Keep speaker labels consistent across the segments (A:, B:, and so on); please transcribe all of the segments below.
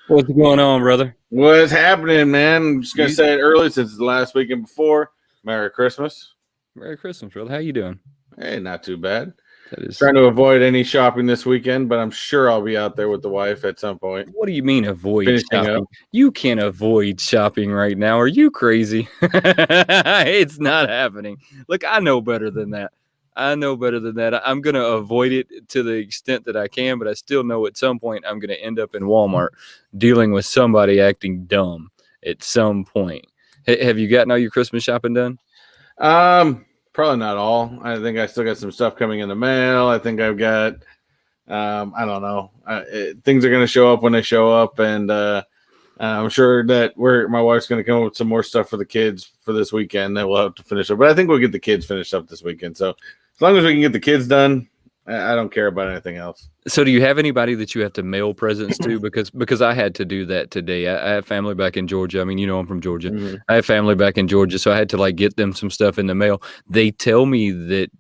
A: What's going on, brother?
B: What's happening, man? I'm just going to say it early since it's the last weekend before. Merry Christmas.
A: Merry Christmas, brother. How you doing?
B: Hey, not too bad.
A: That is...
B: Trying to avoid any shopping this weekend, but I'm sure I'll be out there with the wife at some point.
A: What do you mean avoid
B: Finishing
A: shopping?
B: up.
A: You can't avoid shopping right now. Are you crazy? It's not happening. Look, I know better than that. I'm going to avoid it to the extent that I can, but I still know at some point I'm going to end up in Walmart dealing with somebody acting dumb at some point. Have you gotten all your Christmas shopping done?
B: Probably not all. I think I still got some stuff coming in the mail. I think I've got, I don't know. Things are going to show up when they show up, and I'm sure that my wife's going to come up with some more stuff for the kids for this weekend that we'll have to finish up. But I think we'll get the kids finished up this weekend. So as long as we can get the kids done, I don't care about anything else.
A: So do you have anybody that you have to mail presents to? Because I had to do that today. I have family back in Georgia. I mean, I'm from Georgia. Mm-hmm. I have family back in Georgia, so I had to get them some stuff in the mail. They tell me that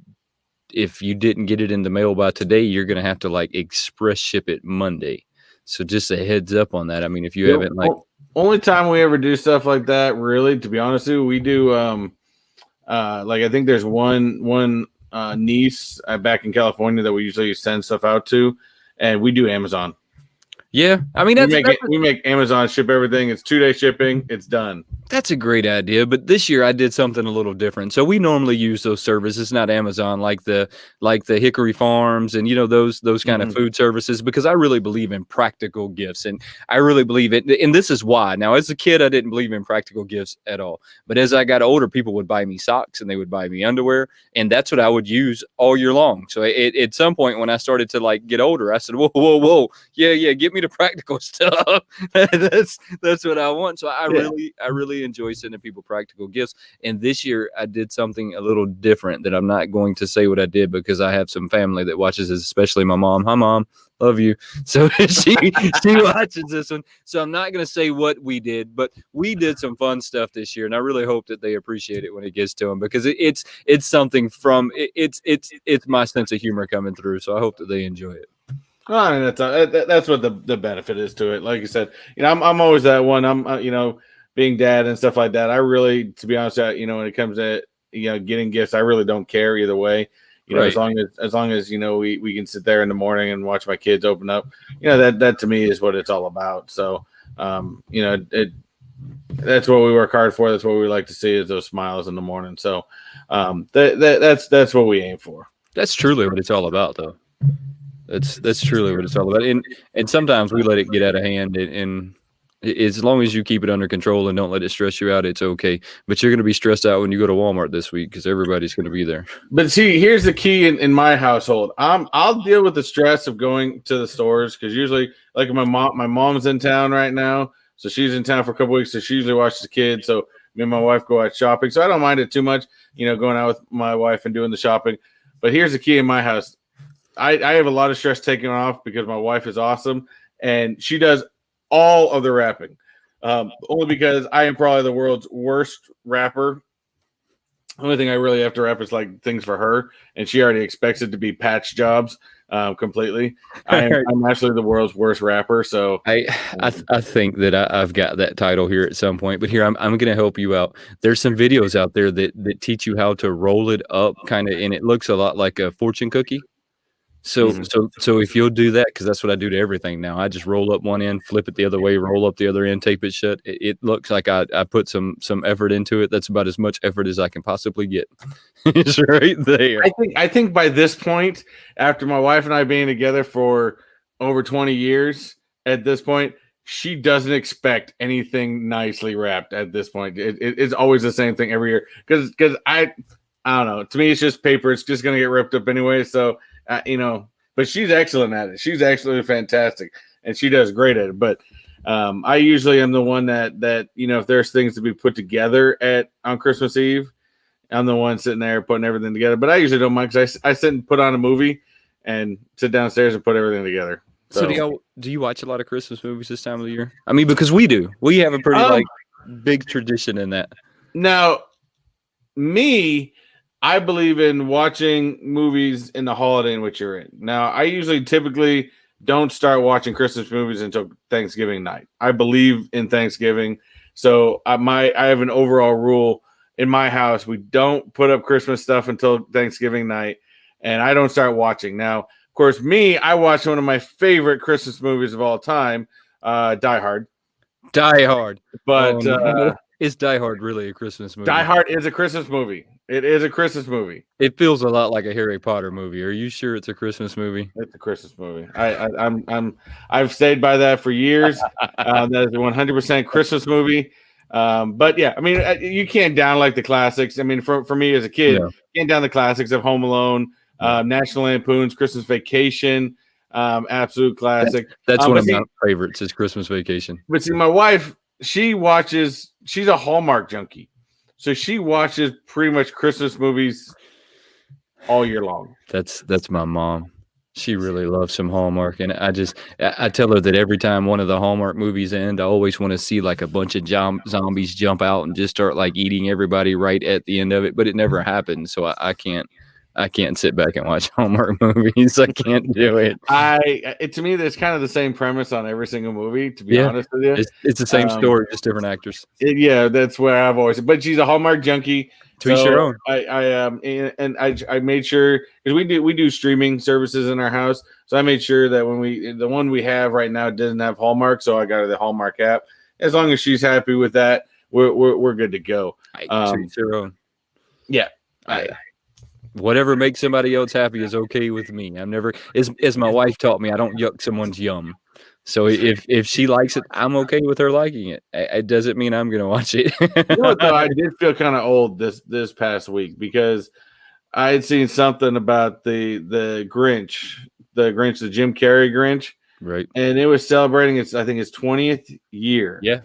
A: if you didn't get it in the mail by today, you're going to have to express ship it Monday. So just a heads up on that. I mean, if you haven't
B: only time we ever do stuff like that, really, to be honest with you, we do I think there's one niece back in California that we usually send stuff out to, and we do Amazon.
A: Yeah, I mean
B: we make Amazon ship everything. It's 2-day shipping. It's done.
A: That's a great idea, but this year I did something a little different. So we normally use those services, not Amazon, like the Hickory Farms and those kind of food services, because I really believe in practical gifts, and I really believe it. And this is why. Now, as a kid, I didn't believe in practical gifts at all, but as I got older, people would buy me socks and they would buy me underwear, and that's what I would use all year long. So at some point when I started to get older, I said, whoa, yeah, get me the practical stuff. that's what I want. So I really enjoy sending people practical gifts. And this year I did something a little different that I'm not going to say what I did, because I have some family that watches this, especially my mom. Hi, Mom. Love you. So she watches this one. So I'm not going to say what we did, but we did some fun stuff this year, and I really hope that they appreciate it when it gets to them, because it's something from it's my sense of humor coming through. So I hope that they enjoy it.
B: Well, I mean, that's what the benefit is to it. Like you said, I'm always that one. I'm being dad and stuff like that. I really, to be honest, when it comes to getting gifts, I really don't care either way. Right. As long as we can sit there in the morning and watch my kids open up. That to me is what it's all about. So that's what we work hard for. That's what we like to see, is those smiles in the morning. So that's what we aim for.
A: That's truly what it's all about, though. That's truly what it's all about. And sometimes we let it get out of hand, and as long as you keep it under control and don't let it stress you out, it's okay. But you're going to be stressed out when you go to Walmart this week, because everybody's going to be there.
B: But see, here's the key in my household. I'll deal with the stress of going to the stores, because usually, my mom's in town right now, so she's in town for a couple weeks, so she usually watches the kids. So me and my wife go out shopping, so I don't mind it too much, going out with my wife and doing the shopping. But here's the key in my house. I have a lot of stress taken off, because my wife is awesome, and she does all of the wrapping. Only because I am probably the world's worst wrapper. The only thing I really have to wrap is things for her, and she already expects it to be patch jobs completely. I'm actually the world's worst wrapper. So
A: I think that I've got that title here at some point. But here I'm going to help you out. There's some videos out there that teach you how to roll it up, kind of, and it looks a lot like a fortune cookie. So if you'll do that, because that's what I do to everything now. I just roll up one end, flip it the other way, roll up the other end, tape it shut. It looks like I put some effort into it. That's about as much effort as I can possibly get. It's right there.
B: I think by this point, after my wife and I being together for over 20 years, at this point, she doesn't expect anything nicely wrapped at this point. It's always the same thing every year. Because I don't know. To me, it's just paper. It's just going to get ripped up anyway. So, but she's excellent at it. She's absolutely fantastic, and she does great at it. But I usually am the one that if there's things to be put together on Christmas Eve, I'm the one sitting there putting everything together. But I usually don't mind, because I sit and put on a movie and sit downstairs and put everything together.
A: So
B: So
A: do you watch a lot of Christmas movies this time of the year? I mean, because we do. We have a pretty like big tradition in that.
B: now, me, I believe in watching movies in the holiday in which you're in. Now, I usually typically don't start watching Christmas movies until Thanksgiving night. I believe in Thanksgiving, so I have an overall rule in my house: we don't put up Christmas stuff until Thanksgiving night, and I don't start watching. Now, of course, I watched one of my favorite Christmas movies of all time, Die Hard.
A: Die Hard. Oh
B: But
A: no, is Die Hard really a Christmas movie?
B: Die Hard is a Christmas movie. It is a Christmas movie.
A: It feels a lot like a Harry Potter movie. Are you sure it's a Christmas movie?
B: It's a Christmas movie. I've stayed by that for years. That is a 100% Christmas movie. But yeah, I mean, you can't down like the classics. I mean, for me as a kid,
A: Yeah.
B: can't down the classics of Home Alone, National Lampoon's Christmas Vacation, absolute classic.
A: That's one of my favorites. Is Christmas Vacation.
B: But see, my wife, she's a Hallmark junkie, so she watches pretty much Christmas movies all year long.
A: That's my mom. She really loves some Hallmark, and I tell her that every time one of the Hallmark movies end, I always want to see like a bunch of zombies jump out and just start like eating everybody right at the end of it, but it never happens. So I can't sit back and watch Hallmark movies. I can't do it.
B: To me, there's kind of the same premise on every single movie. To be honest with you,
A: it's the same story, just different actors.
B: That's where I've always. But she's a Hallmark junkie.
A: To each your own.
B: I made sure because we do streaming services in our house, so I made sure that the one we have right now doesn't have Hallmark, so I got her the Hallmark app. As long as she's happy with that, we're good to go.
A: To each your own.
B: Yeah.
A: Whatever makes somebody else happy is okay with me. I'm never, as my wife taught me, I don't yuck someone's yum. So if she likes it, I'm okay with her liking it. It doesn't mean I'm gonna watch it.
B: You know what, though? I did feel kind of old this past week because I had seen something about the Grinch, the Jim Carrey Grinch,
A: right?
B: And it was celebrating its 20th year.
A: Yeah.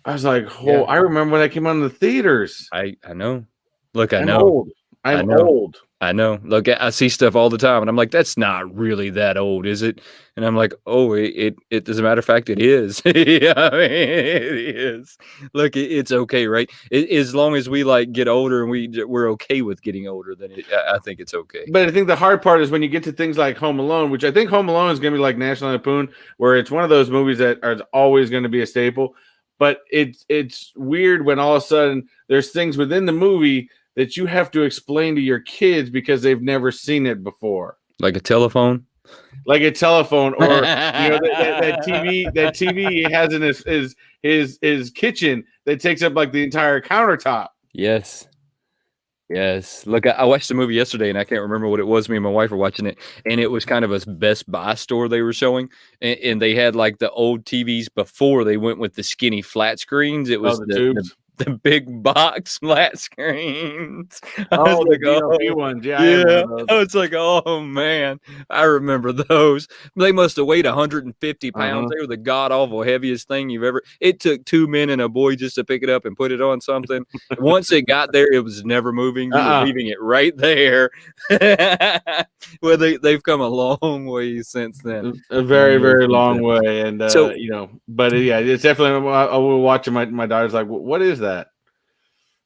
B: I was like, I remember when that came out in the theaters.
A: I know. Look, I
B: I'm
A: know.
B: old. I'm old.
A: I know. Look, I see stuff all the time, and I'm like, that's not really that old, is it? And I'm like, oh, it as a matter of fact, it is. Yeah, I mean, it is. Look, it's okay, right? As long as we like get older and we're okay with getting older, then I think it's okay.
B: But I think the hard part is when you get to things like Home Alone, which I think Home Alone is going to be like National Lampoon, where it's one of those movies that are always going to be a staple. But it's weird when all of a sudden there's things within the movie that you have to explain to your kids because they've never seen it before.
A: Like a telephone?
B: Like a telephone, or that TV he has in his kitchen that takes up like the entire countertop.
A: Yes. Look, I watched the movie yesterday, and I can't remember what it was. Me and my wife were watching it, and it was kind of a Best Buy store they were showing, and they had like the old TVs before they went with the skinny flat screens. It was the big box flat screens.
B: The DLP ones. Yeah.
A: I was like, oh man, I remember those. They must have weighed 150 pounds. They were the god awful heaviest thing you've ever. It took 2 men and a boy just to pick it up and put it on something. Once it got there, it was never moving. You were leaving it right there. Well, they've come a long way since then.
B: A very, very long way. And but yeah, it's definitely. I will watch it. My daughter's like, what is that?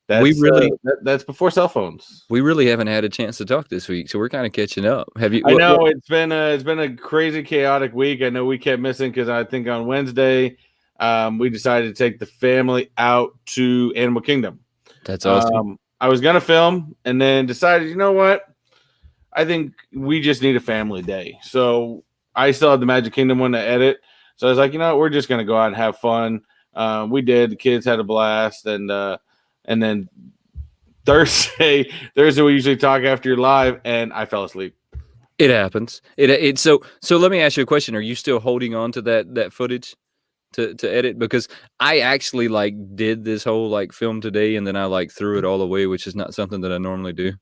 B: That's before cell phones.
A: We really haven't had a chance to talk this week, so we're kind of catching up. Have you?
B: I know it's been a crazy, chaotic week. I know we kept missing because I think on Wednesday, we decided to take the family out to Animal Kingdom.
A: That's awesome.
B: I was gonna film and then decided, you know what? I think we just need a family day. So I still had the Magic Kingdom one to edit. So I was like, you know what? We're just gonna go out and have fun. We did. The kids had a blast, and then Thursday we usually talk after you're live, and I fell asleep.
A: It happens. So let me ask you a question. Are you still holding on to that footage to edit? Because I actually like did this whole like film today, and then I like threw it all away, which is not something that I normally do.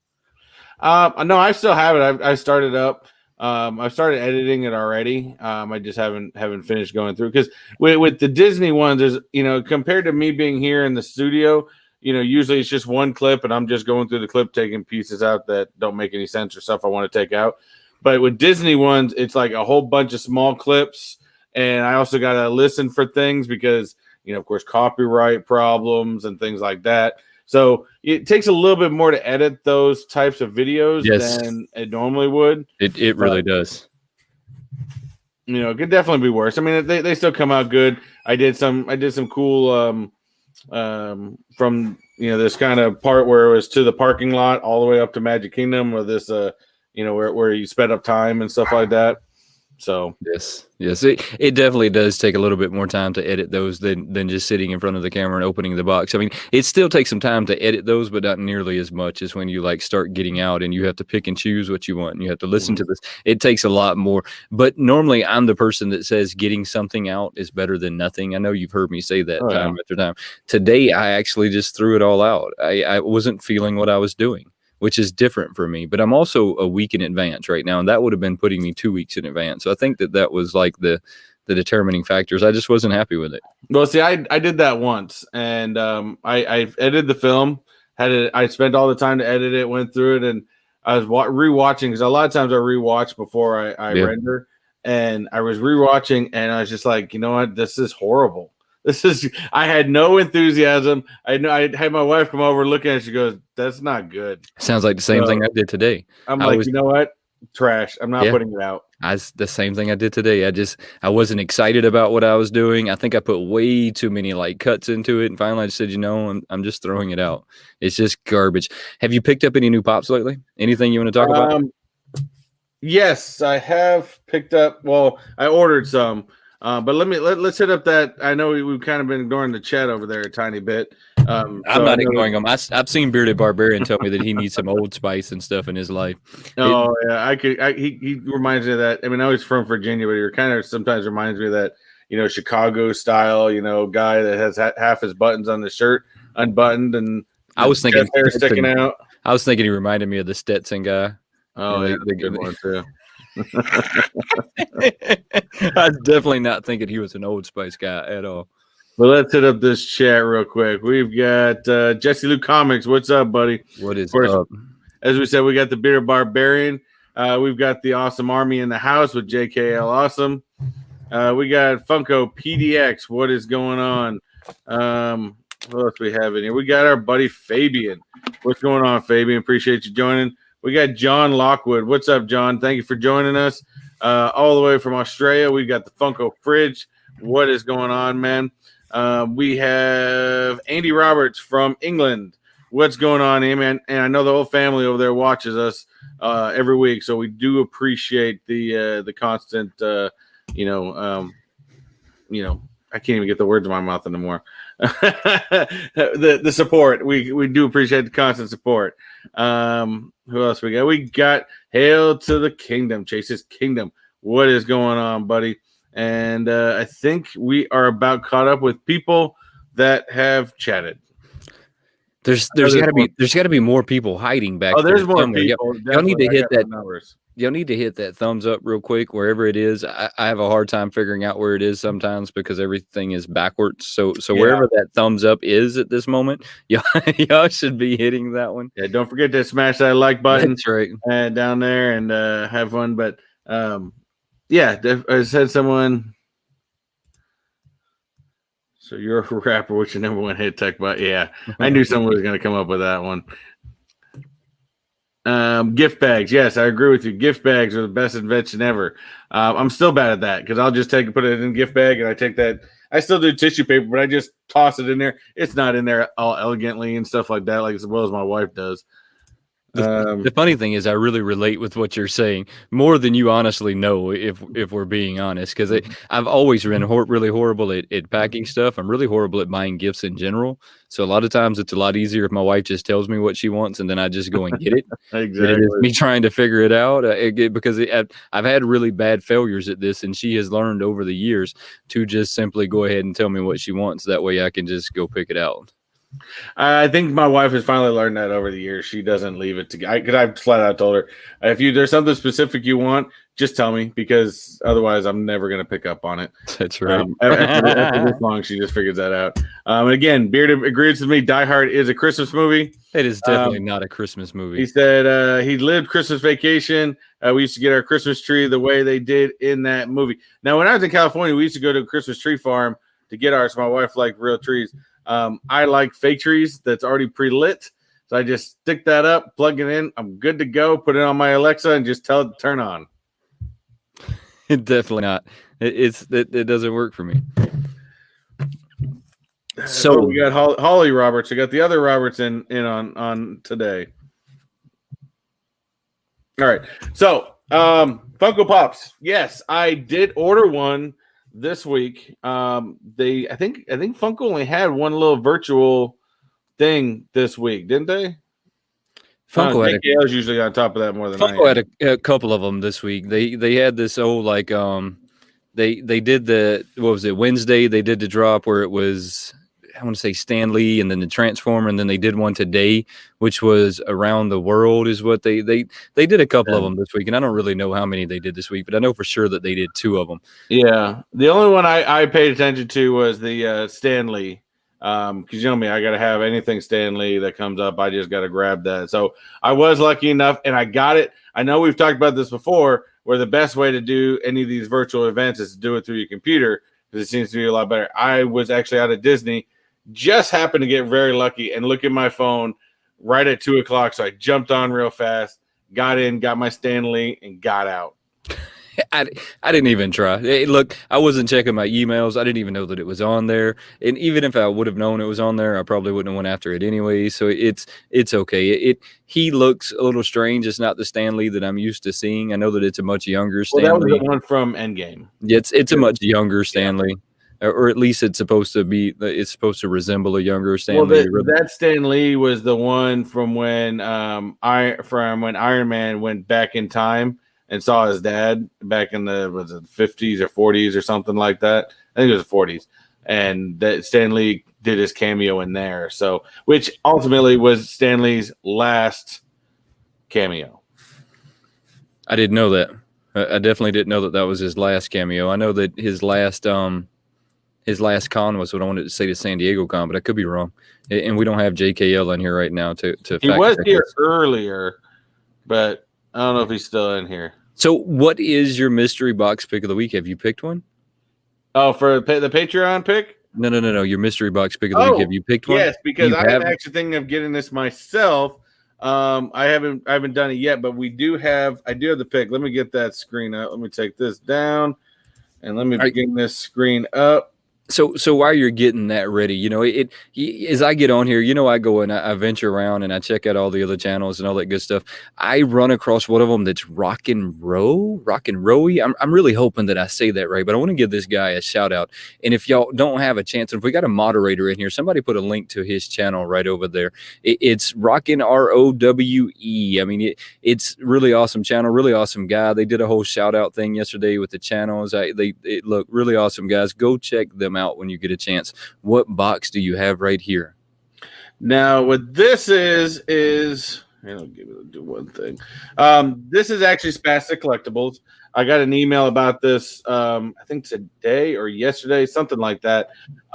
B: No, I still have it. I started up. I've started editing it already. I just haven't finished going through because with the Disney ones, there's compared to me being here in the studio. Usually it's just one clip and I'm just going through the clip, taking pieces out that don't make any sense or stuff I want to take out. But with Disney ones, it's like a whole bunch of small clips, and I also got to listen for things because, of course, copyright problems and things like that. So it takes a little bit more to edit those types of videos than it normally would.
A: It really does.
B: It could definitely be worse. I mean, they still come out good. I did some cool from this kind of part where it was to the parking lot all the way up to Magic Kingdom, or this where you sped up time and stuff like that. So
A: yes, it definitely does take a little bit more time to edit those than just sitting in front of the camera and opening the box. I mean, it still takes some time to edit those, but not nearly as much as when you like start getting out and you have to pick and choose what you want and you have to listen to this. It takes a lot more. But normally I'm the person that says getting something out is better than nothing. I know you've heard me say that time after time. Today I actually just threw it all out. I wasn't feeling what I was doing, which is different for me, but I'm also a week in advance right now. And that would have been putting me 2 weeks in advance. So I think that was like the determining factors. I just wasn't happy with it.
B: Well, see, I did that once, and I edited the film, I spent all the time to edit it, went through it, and I was rewatching, because a lot of times I rewatch before I render, and I was rewatching, and I was just like, you know what, this is horrible. I had no enthusiasm. I had my wife come over, look at it. She goes, "That's not good."
A: Sounds like the same thing I did today.
B: I'm like, you know what? Trash. I'm not putting it out.
A: The same thing I did today. I wasn't excited about what I was doing. I think I put way too many like cuts into it, and finally I just said, I'm just throwing it out. It's just garbage. Have you picked up any new pops lately? Anything you want to talk about?
B: Yes, I have picked up. Well, I ordered some. But let's hit up that. I know we've kind of been ignoring the chat over there a tiny bit.
A: I'm not ignoring them. I've seen Bearded Barbarian tell me that he needs some Old Spice and stuff in his life.
B: Oh yeah, he reminds me of that. I mean, I was from Virginia, but he kind of sometimes reminds me of that, Chicago style, guy that has half his buttons on the shirt unbuttoned, and
A: I was thinking
B: hair sticking out.
A: I was thinking he reminded me of the Stetson guy.
B: Oh yeah, the good one too.
A: I was definitely not thinking he was an Old Spice guy at all.
B: Well, let's hit up this chat real quick. We've got Jesse Lou Comics. What's up, buddy?
A: What is up?
B: As we said, we got the Bearded Barbarian. We've got the Awesome Army in the house with JKL Awesome. We got Funko PDX. What is going on? What else we have in here? We got our buddy Fabian. What's going on, Fabian? Appreciate you joining. We got John Lockwood. What's up, John? Thank you for joining us. All the way from Australia, we got the Funko Fridge. What is going on, man? We have Andy Roberts from England. What's going on, man? And I know the whole family over there watches us every week, so we do appreciate the constant, I can't even get the words in my mouth anymore. the support. We do appreciate the constant support. Who else we got? We got Hail to the Kingdom, Chase's Kingdom. What is going on, buddy? And I think we are about caught up with people that have chatted.
A: There's got to be more people hiding back.
B: Oh, there's more people.
A: Y'all need to hit that numbers. Y'all need to hit that thumbs up real quick wherever it is. I have a hard time figuring out where it is sometimes because everything is backwards. So wherever that thumbs up is at this moment, y'all should be hitting that one.
B: Yeah, don't forget to smash that like button.
A: That's right.
B: Down there and have fun. But I said someone. So you're a rapper. What's your number one hit, Techbot? Yeah, I knew someone was going to come up with that one. Gift bags. Yes, I agree with you. Gift bags are the best invention ever. I'm still bad at that because I'll just put it in a gift bag and I take that. I still do tissue paper, but I just toss it in there. It's not in there all elegantly and stuff like that, like as well as my wife does.
A: The funny thing is I really relate with what you're saying more than you honestly know, if we're being honest, because I've always been really horrible at packing stuff. I'm really horrible at buying gifts in general. So a lot of times it's a lot easier if my wife just tells me what she wants and then I just go and get it.
B: Exactly.
A: It is me trying to figure it out because I've had really bad failures at this, and she has learned over the years to just simply go ahead and tell me what she wants. That way I can just go pick it out.
B: I think my wife has finally learned that over the years. She doesn't leave it to because I flat out told her, if there's something specific you want, just tell me, because otherwise I'm never going to pick up on it.
A: That's right.
B: After this long, she just figures that out. Again, Beard agrees with me. Die Hard is a Christmas movie.
A: It is definitely not a Christmas movie.
B: He said he lived Christmas Vacation. We used to get our Christmas tree the way they did in that movie. Now, when I was in California, we used to go to a Christmas tree farm to get ours. My wife liked real trees. I like fake trees that's already pre-lit. So I just stick that up, plug it in. I'm good to go. Put it on my Alexa and just tell it to turn on.
A: Definitely not. It doesn't work for me. So
B: we got Holly Roberts. We got the other Roberts in on today. All right. So Funko Pops. Yes, I did order one this week. I think Funko only had one little virtual thing this week, didn't they?
A: Funko had
B: JKL's usually on top of that more than
A: Funko had a couple of them this week. They had this old like they did the, what was it, Wednesday, they did the drop where it was, I want to say Stan Lee and then the Transformer, and then they did one today, which was Around the World is what they did a couple of them this week, and I don't really know how many they did this week, but I know for sure that they did 2 of them.
B: Yeah, the only one I paid attention to was the Stan Lee, because you know me, I got to have anything Stan Lee that comes up, I just got to grab that. So I was lucky enough, and I got it. I know we've talked about this before, where the best way to do any of these virtual events is to do it through your computer, because it seems to be a lot better. I was actually out of Disney, just happened to get very lucky and look at my phone right at 2 o'clock. So I jumped on real fast, got in, got my Stan Lee, and got out.
A: I didn't even try. Look, I wasn't checking my emails. I didn't even know that it was on there. And even if I would have known it was on there, I probably wouldn't have went after it anyway. So it's okay. He looks a little strange. It's not the Stan Lee that I'm used to seeing. I know that it's a much younger Stan Lee.
B: That was the one from Endgame.
A: Yeah, it's a much younger Stan Lee. Or at least it's supposed to be. It's supposed to resemble a younger Stan Lee.
B: That Stan Lee was the one from when Iron Man went back in time and saw his dad back in the 50s or 40s or something like that. I think it was the 40s, and that Stan Lee did his cameo in there. So, which ultimately was Stan Lee's last cameo.
A: I didn't know that. I definitely didn't know that was his last cameo. I know that his last con was what I wanted to say, to San Diego Con, but I could be wrong. And we don't have JKL in here right now to
B: he was here earlier, but I don't know if he's still in here.
A: So what is your mystery box pick of the week? Have you picked one?
B: Oh, for the Patreon pick?
A: No. Your mystery box pick of the week. Have you picked one?
B: Yes, because I am actually thinking of getting this myself. I haven't done it yet, but I do have the pick. Let me get that screen up. Let me take this down and let me bring this screen up.
A: So while you're getting that ready, you know, as I get on here, you know, I go and I venture around and I check out all the other channels and all that good stuff. I run across one of them that's Rockin' Rowy. I'm really hoping that I say that right, but I want to give this guy a shout out. And if y'all don't have a chance, and if we got a moderator in here, somebody put a link to his channel right over there. It's Rockin' ROWE. I mean, it's really awesome channel, really awesome guy. They did a whole shout out thing yesterday with the channels. They look really awesome, guys. Go check them out when you get a chance. What box do you have right here?
B: Now, what this is I'll do one thing. This is actually Spastic Collectibles. I got an email about this, I think today or yesterday, something like that.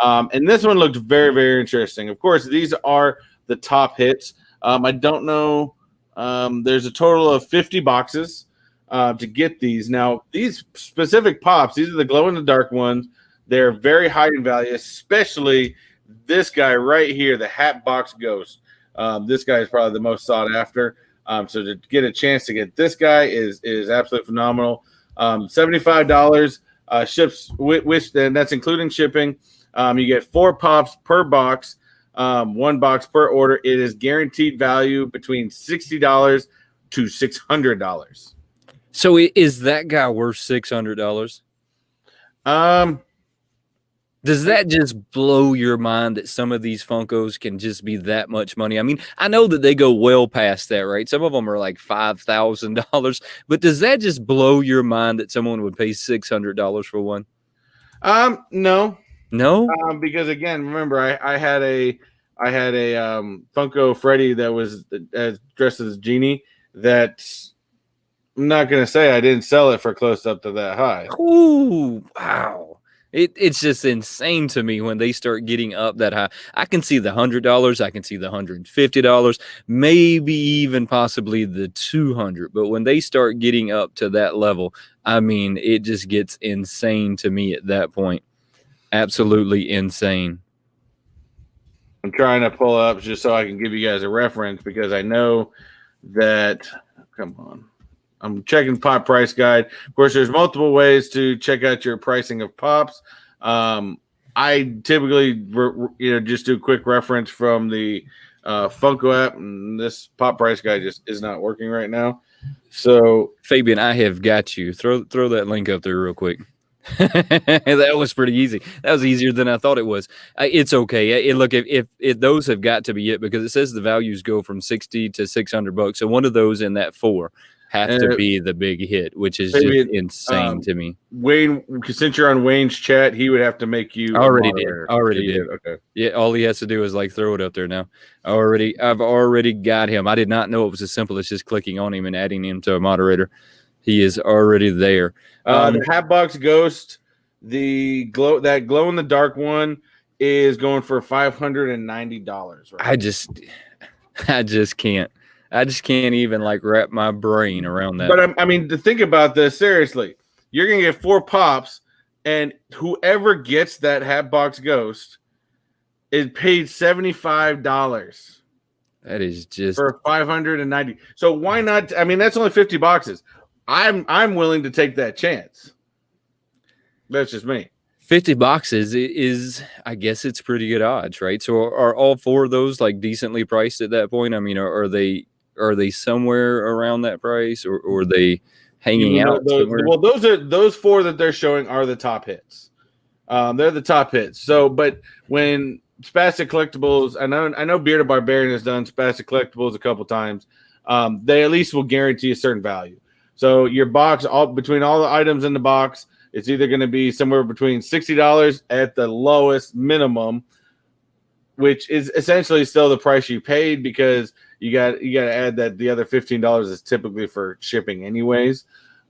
B: And this one looked very, very interesting. Of course, these are the top hits. I don't know. There's a total of 50 boxes to get these. Now, these specific pops, these are the glow-in-the-dark ones. They're very high in value, especially this guy right here, the Hatbox Ghost. This guy is probably the most sought after. So to get a chance to get this guy is absolutely phenomenal. $75 ships, which then that's including shipping. You get 4 pops per box, 1 box per order. It is guaranteed value between $60 to $600.
A: So is that guy worth $600? Does that just blow your mind that some of these Funkos can just be that much money? I mean, I know that they go well past that, right? Some of them are like $5,000, but does that just blow your mind that someone would pay $600 for one?
B: No.
A: No?
B: Because again, remember, I had a I had a Funko Freddy that was dressed as a genie. That I'm not gonna say I didn't sell it for close up to that high.
A: Ooh, wow. It's just insane to me when they start getting up that high. I can see the $100, I can see the $150, maybe even possibly the 200. But when they start getting up to that level, I mean, it just gets insane to me at that point. Absolutely insane.
B: I'm trying to pull up just so I can give you guys a reference because I know that. Come on. I'm checking pop price guide. Of course, there's multiple ways to check out your pricing of pops. I typically, just do a quick reference from the Funko app, and this pop price guide just is not working right now. So,
A: Fabian, I have got you. Throw that link up there real quick. That was pretty easy. That was easier than I thought it was. It's okay. Look, if those have got to be it because it says the values go from 60 to $600. So one of those in that 4 have to be the big hit, which is just insane to me.
B: Wayne, since you're on Wayne's chat, he would have to make you
A: already did. Okay. Yeah, all he has to do is like throw it up there now. I've already got him. I did not know it was as simple as just clicking on him and adding him to a moderator. He is already there.
B: The Hatbox Ghost, that glow in the dark one is going for $590. Right?
A: I just can't. I just can't even like wrap my brain around that.
B: But I mean, to think about this seriously, you're gonna get 4 pops, and whoever gets that Hatbox Ghost is paid $75.
A: That is just
B: for $590. So why not? I mean, that's only 50 boxes. I'm willing to take that chance. That's just me.
A: 50 boxes is, I guess it's pretty good odds, right? So are all 4 of those like decently priced at that point? I mean, are they somewhere around that price, or are they hanging out somewhere?
B: Well, those 4 that they're showing are the top hits. They're the top hits. So, but when Spastic Collectibles, I know Bearded Barbarian has done Spastic Collectibles a couple times. They at least will guarantee a certain value. So your box, between all the items in the box, it's either going to be somewhere between $60 at the lowest minimum, which is essentially still the price you paid because you got to add that the other $15 is typically for shipping anyways.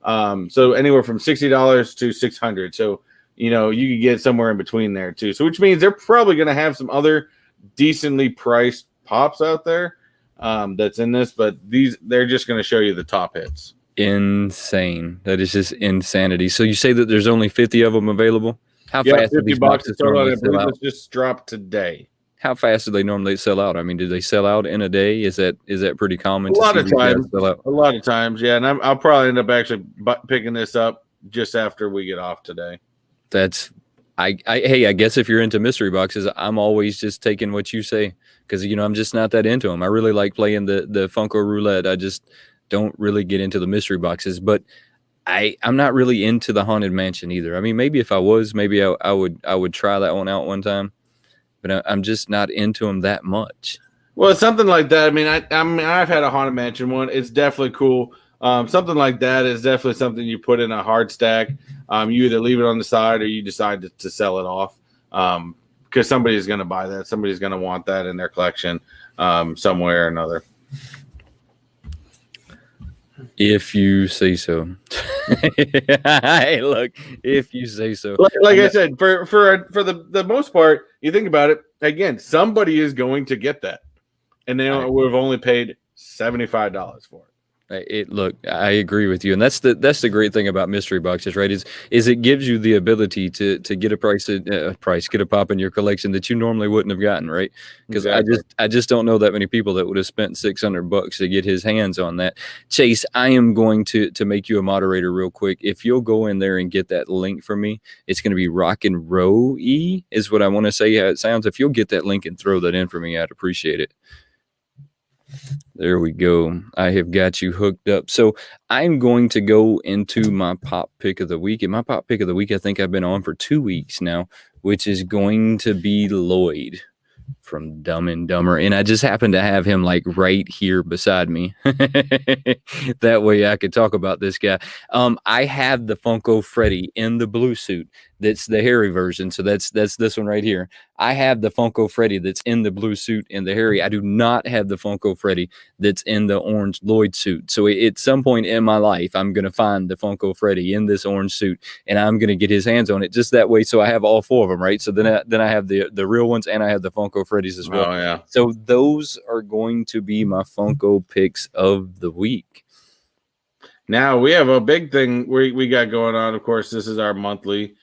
B: So anywhere from $60 to $600. So you could get somewhere in between there too. So which means they're probably going to have some other decently priced pops out there that's in this, but they're just going to show you the top hits.
A: Insane. That is just insanity. So you say that there's only 50 of them available? How fast do these boxes normally sell out?
B: This just dropped today.
A: How fast do they normally sell out? I mean, do they sell out in a day? Is that pretty common?
B: A lot of times, yeah. And I'll probably end up actually picking this up just after we get off today.
A: Hey, I guess if you're into mystery boxes, I'm always just taking what you say because I'm just not that into them. I really like playing the Funko Roulette. I just don't really get into the mystery boxes, but I'm not really into the Haunted Mansion either. I mean, maybe if I was, maybe I would try that one out one time, but I'm just not into them that much.
B: Well, it's something like that. I mean, I've had a Haunted Mansion one. It's definitely cool. Something like that is definitely something you put in a hard stack. You either leave it on the side or you decide to sell it off because somebody's going to buy that. Somebody's going to want that in their collection somewhere or another.
A: If you say so. Hey, look, if you say so.
B: Like I said, for the most part, you think about it, again, somebody is going to get that. And they would have only paid $75 for it.
A: Look, I agree with you, and that's the great thing about mystery boxes, right? Is it gives you the ability to get get a pop in your collection that you normally wouldn't have gotten, right? Because exactly. I just don't know that many people that would have spent $600 to get his hands on that. Chase, I am going to make you a moderator real quick. If you'll go in there and get that link for me, it's going to be Rock and Row E is what I want to say. How it sounds. If you'll get that link and throw that in for me, I'd appreciate it. There we go. I have got you hooked up. So I'm going to go into my pop pick of the week. And my pop pick of the week, I think I've been on for 2 weeks now, which is going to be Lloyd from Dumb and Dumber, and I just happened to have him like right here beside me. That way I could talk about this guy. I have the Funko Freddy in the blue suit. That's the hairy version. So that's this one right here. I have the Funko Freddy that's in the blue suit and the hairy. I do not have the Funko Freddy that's in the orange Lloyd suit. So at some point in my life, I'm going to find the Funko Freddy in this orange suit, and I'm going to get his hands on it just that way. So I have all four of them, right? So then I have the real ones, and I have the Funko Freddys as well.
B: Oh, yeah.
A: So those are going to be my Funko picks of the week.
B: Now we have a big thing we got going on. Of course, this is our monthly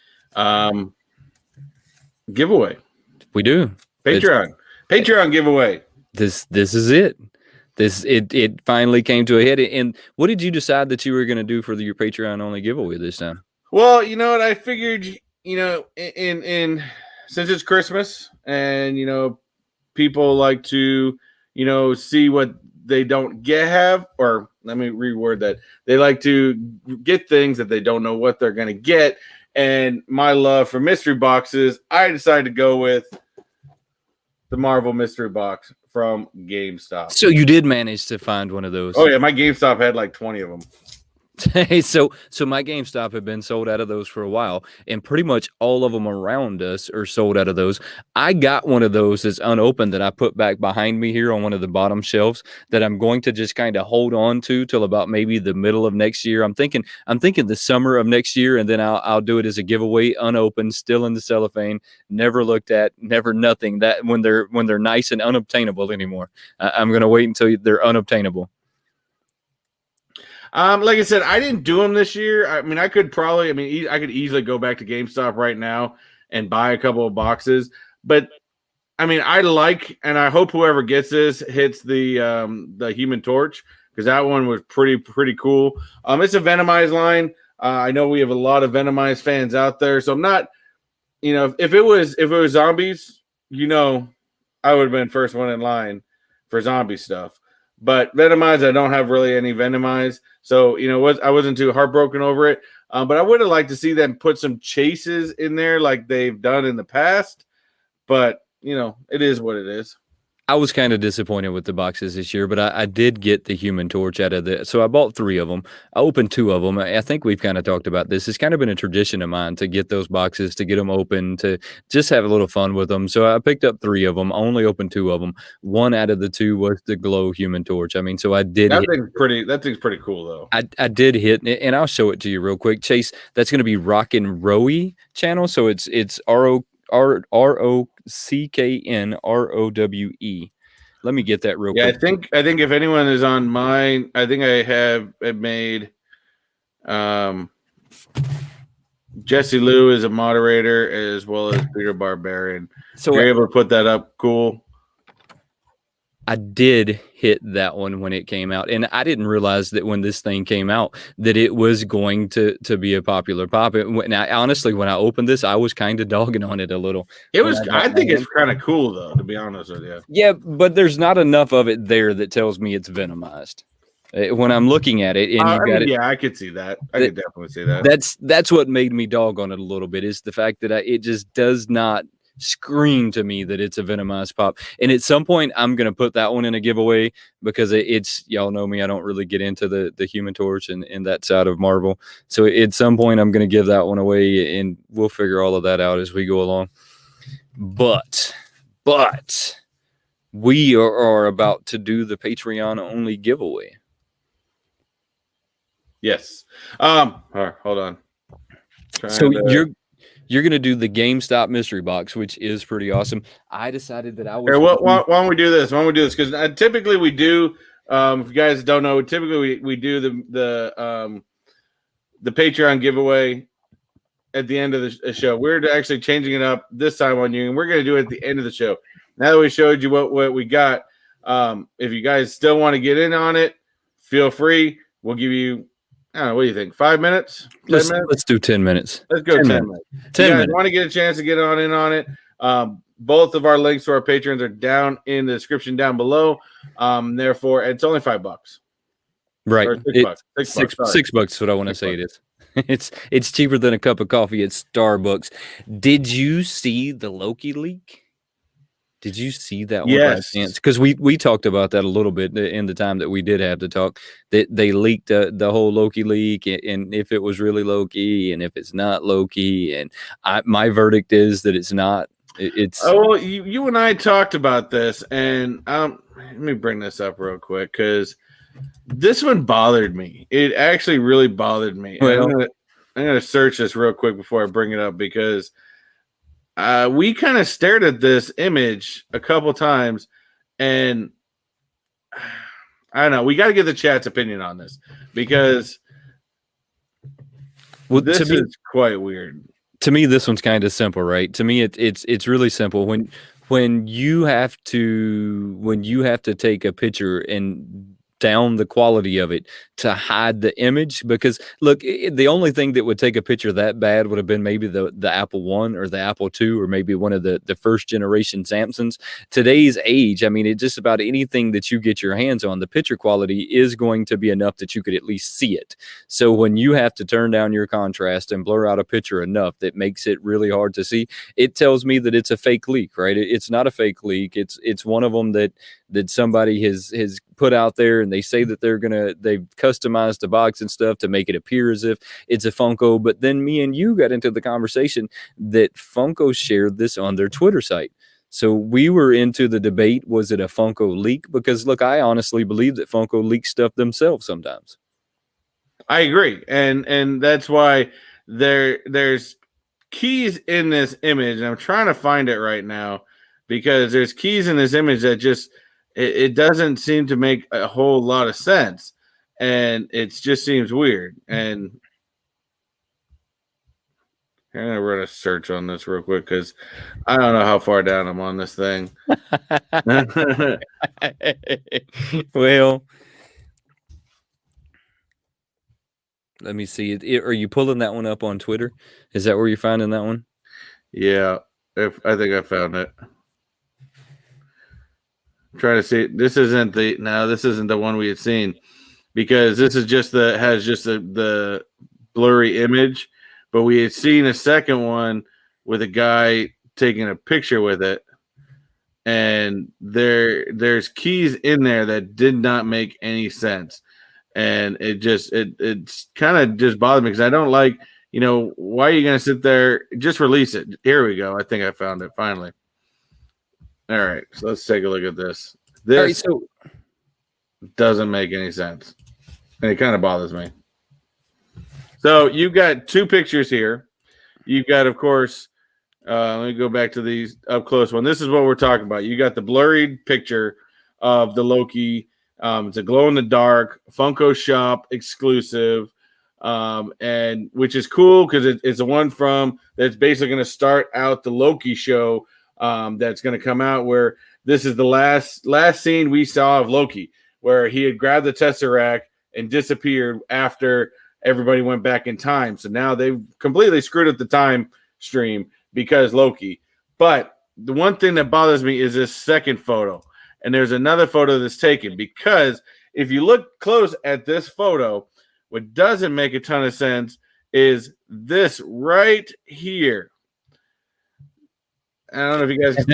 B: giveaway.
A: We do.
B: Patreon giveaway.
A: This is it. It finally came to a head. And what did you decide that you were going to do for your Patreon only giveaway this time?
B: Well, you know what, I figured, you know, in since it's Christmas and people like to see what they don't have, or let me reword that. They like to get things that they don't know what they're going to get. And my love for mystery boxes, I decided to go with the Marvel mystery box from GameStop.
A: So you did manage to find one of those.
B: Oh yeah, my GameStop had like 20 of them.
A: Hey, so my GameStop had been sold out of those for a while, and pretty much all of them around us are sold out of those. I got one of those that's unopened that I put back behind me here on one of the bottom shelves that I'm going to just kind of hold on to till about maybe the middle of next year. I'm thinking the summer of next year, and then I'll do it as a giveaway, unopened, still in the cellophane, never looked at, never nothing. That when they're nice and unobtainable anymore. I'm gonna wait until they're unobtainable.
B: Like I said, I didn't do them this year. I mean, I could easily go back to GameStop right now and buy a couple of boxes. But I mean, and I hope whoever gets this hits the Human Torch, because that one was pretty cool. It's a Venomized line. I know we have a lot of Venomized fans out there, so I'm not, if it was zombies, I would have been first one in line for zombie stuff. But Venomized, I don't have really any Venomized. So, I wasn't too heartbroken over it. But I would have liked to see them put some chases in there like they've done in the past. But, it is what it is.
A: I was kind of disappointed with the boxes this year, but I did get the Human Torch out of so I bought 3 of them. I opened 2 of them. I think we've kind of talked about this. It's kind of been a tradition of mine to get those boxes, to get them open, to just have a little fun with them. So I picked up 3 of them. I only opened 2 of them. 1 out of the 2 was the glow Human Torch. I mean, so I did.
B: That thing's pretty cool though.
A: I did hit, and I'll show it to you real quick. Chase, that's going to be Rockin' Rowie channel. So it's ROCKNROWE. Let me get that real quick.
B: I think if anyone is on mine, I think I have made Jesse Lou is a moderator as well as Peter Barbarian. So you're able to put that up. Cool.
A: I did hit that one when it came out, and I didn't realize that when this thing came out that it was going to be a popular pop. Honestly, when I opened this, I was kind of dogging on it a little.
B: I think it's kind of cool though, to be honest with you.
A: Yeah, but there's not enough of it there that tells me it's Venomized. When I'm looking at it, and
B: I could see that. I could definitely see that.
A: That's what made me dog on it a little bit, is the fact that it just does not scream to me that it's a Venomized pop. And at some point I'm gonna put that one in a giveaway, because it's y'all know me, I don't really get into the Human Torch and that side of Marvel. So at some point I'm gonna give that one away, and we'll figure all of that out as we go along. But we are about to do the Patreon only giveaway.
B: Yes. All right, hold on.
A: You're going to do the GameStop mystery box, which is pretty awesome. I decided that I was...
B: Why don't we do this? Because typically we do, if you guys don't know, typically we do the Patreon giveaway at the end of the show. We're actually changing it up this time on you, and we're going to do it at the end of the show. Now that we showed you what we got, if you guys still want to get in on it, feel free. We'll give you... I don't know, what do you think? 5 minutes? 10 minutes?
A: Let's do 10 minutes.
B: Let's go 10 minutes. 10 minutes. Want to get a chance to get in on it? Both of our links to our patrons are down in the description down below. Therefore, it's only $5.
A: Right.
B: $6.
A: $6 is what I want to say it is. It's cheaper than a cup of coffee at Starbucks. Did you see the Loki leak? Did you see that one by chance?
B: Yes.
A: Because we talked about that a little bit in the time that we did have to talk, that they leaked the whole Loki leak, and if it was really Loki and if it's not Loki, and my verdict is that it's not. It's
B: Oh, well, you and I talked about this, and let me bring this up real quick because this one bothered me. It actually really bothered me. And
A: well,
B: I'm gonna search this real quick before I bring it up because we kind of stared at this image a couple times, and I don't know. We got to get the chat's opinion on this because this is quite weird.
A: To me, this one's kind of simple, right? To me, it's really simple. When you have to take a picture and down the quality of it to hide the image, because look, the only thing that would take a picture that bad would have been maybe the Apple One or the Apple II, or maybe one of the first generation Samsungs. Today's age, I mean, it just about anything that you get your hands on, the picture quality is going to be enough that you could at least see it. So when you have to turn down your contrast and blur out a picture enough that makes it really hard to see, it tells me that it's a fake leak, right? It's not a fake leak. It's one of them that somebody has put out there, and they say that they've customized the box and stuff to make it appear as if it's a Funko. But then me and you got into the conversation that Funko shared this on their Twitter site. So we were into the debate, was it a Funko leak? Because look, I honestly believe that Funko leaks stuff themselves sometimes.
B: I agree. And that's why there's keys in this image, and I'm trying to find it right now because there's keys in this image that just it doesn't seem to make a whole lot of sense, and it just seems weird. And I'm gonna run a search on this real quick because I don't know how far down I'm on this thing.
A: Well, let me see. Are you pulling that one up on Twitter? Is that where you're finding that one?
B: Yeah, I think I found it. Trying to see. This isn't the one we had seen, because this is just has just the blurry image, but we had seen a second one with a guy taking a picture with it, and there's keys in there that did not make any sense, and it's kind of just bothered me because I don't like, why are you gonna sit there? Just release it. Here we go. I think I found it finally. All right, so let's take a look at this. This doesn't make any sense, and it kind of bothers me. So you've got two pictures here. You've got, of course, let me go back to these up close one. This is what we're talking about. You got the blurry picture of the Loki. It's a glow in the dark Funko Shop exclusive, and which is cool because it's the one that's basically going to start out the Loki show. That's going to come out, where this is the last scene we saw of Loki, where he had grabbed the Tesseract and disappeared after everybody went back in time. So now they've completely screwed up the time stream because Loki. But the one thing that bothers me is this second photo. And there's another photo that's taken, because if you look close at this photo, what doesn't make a ton of sense is this right here. I don't know if you guys can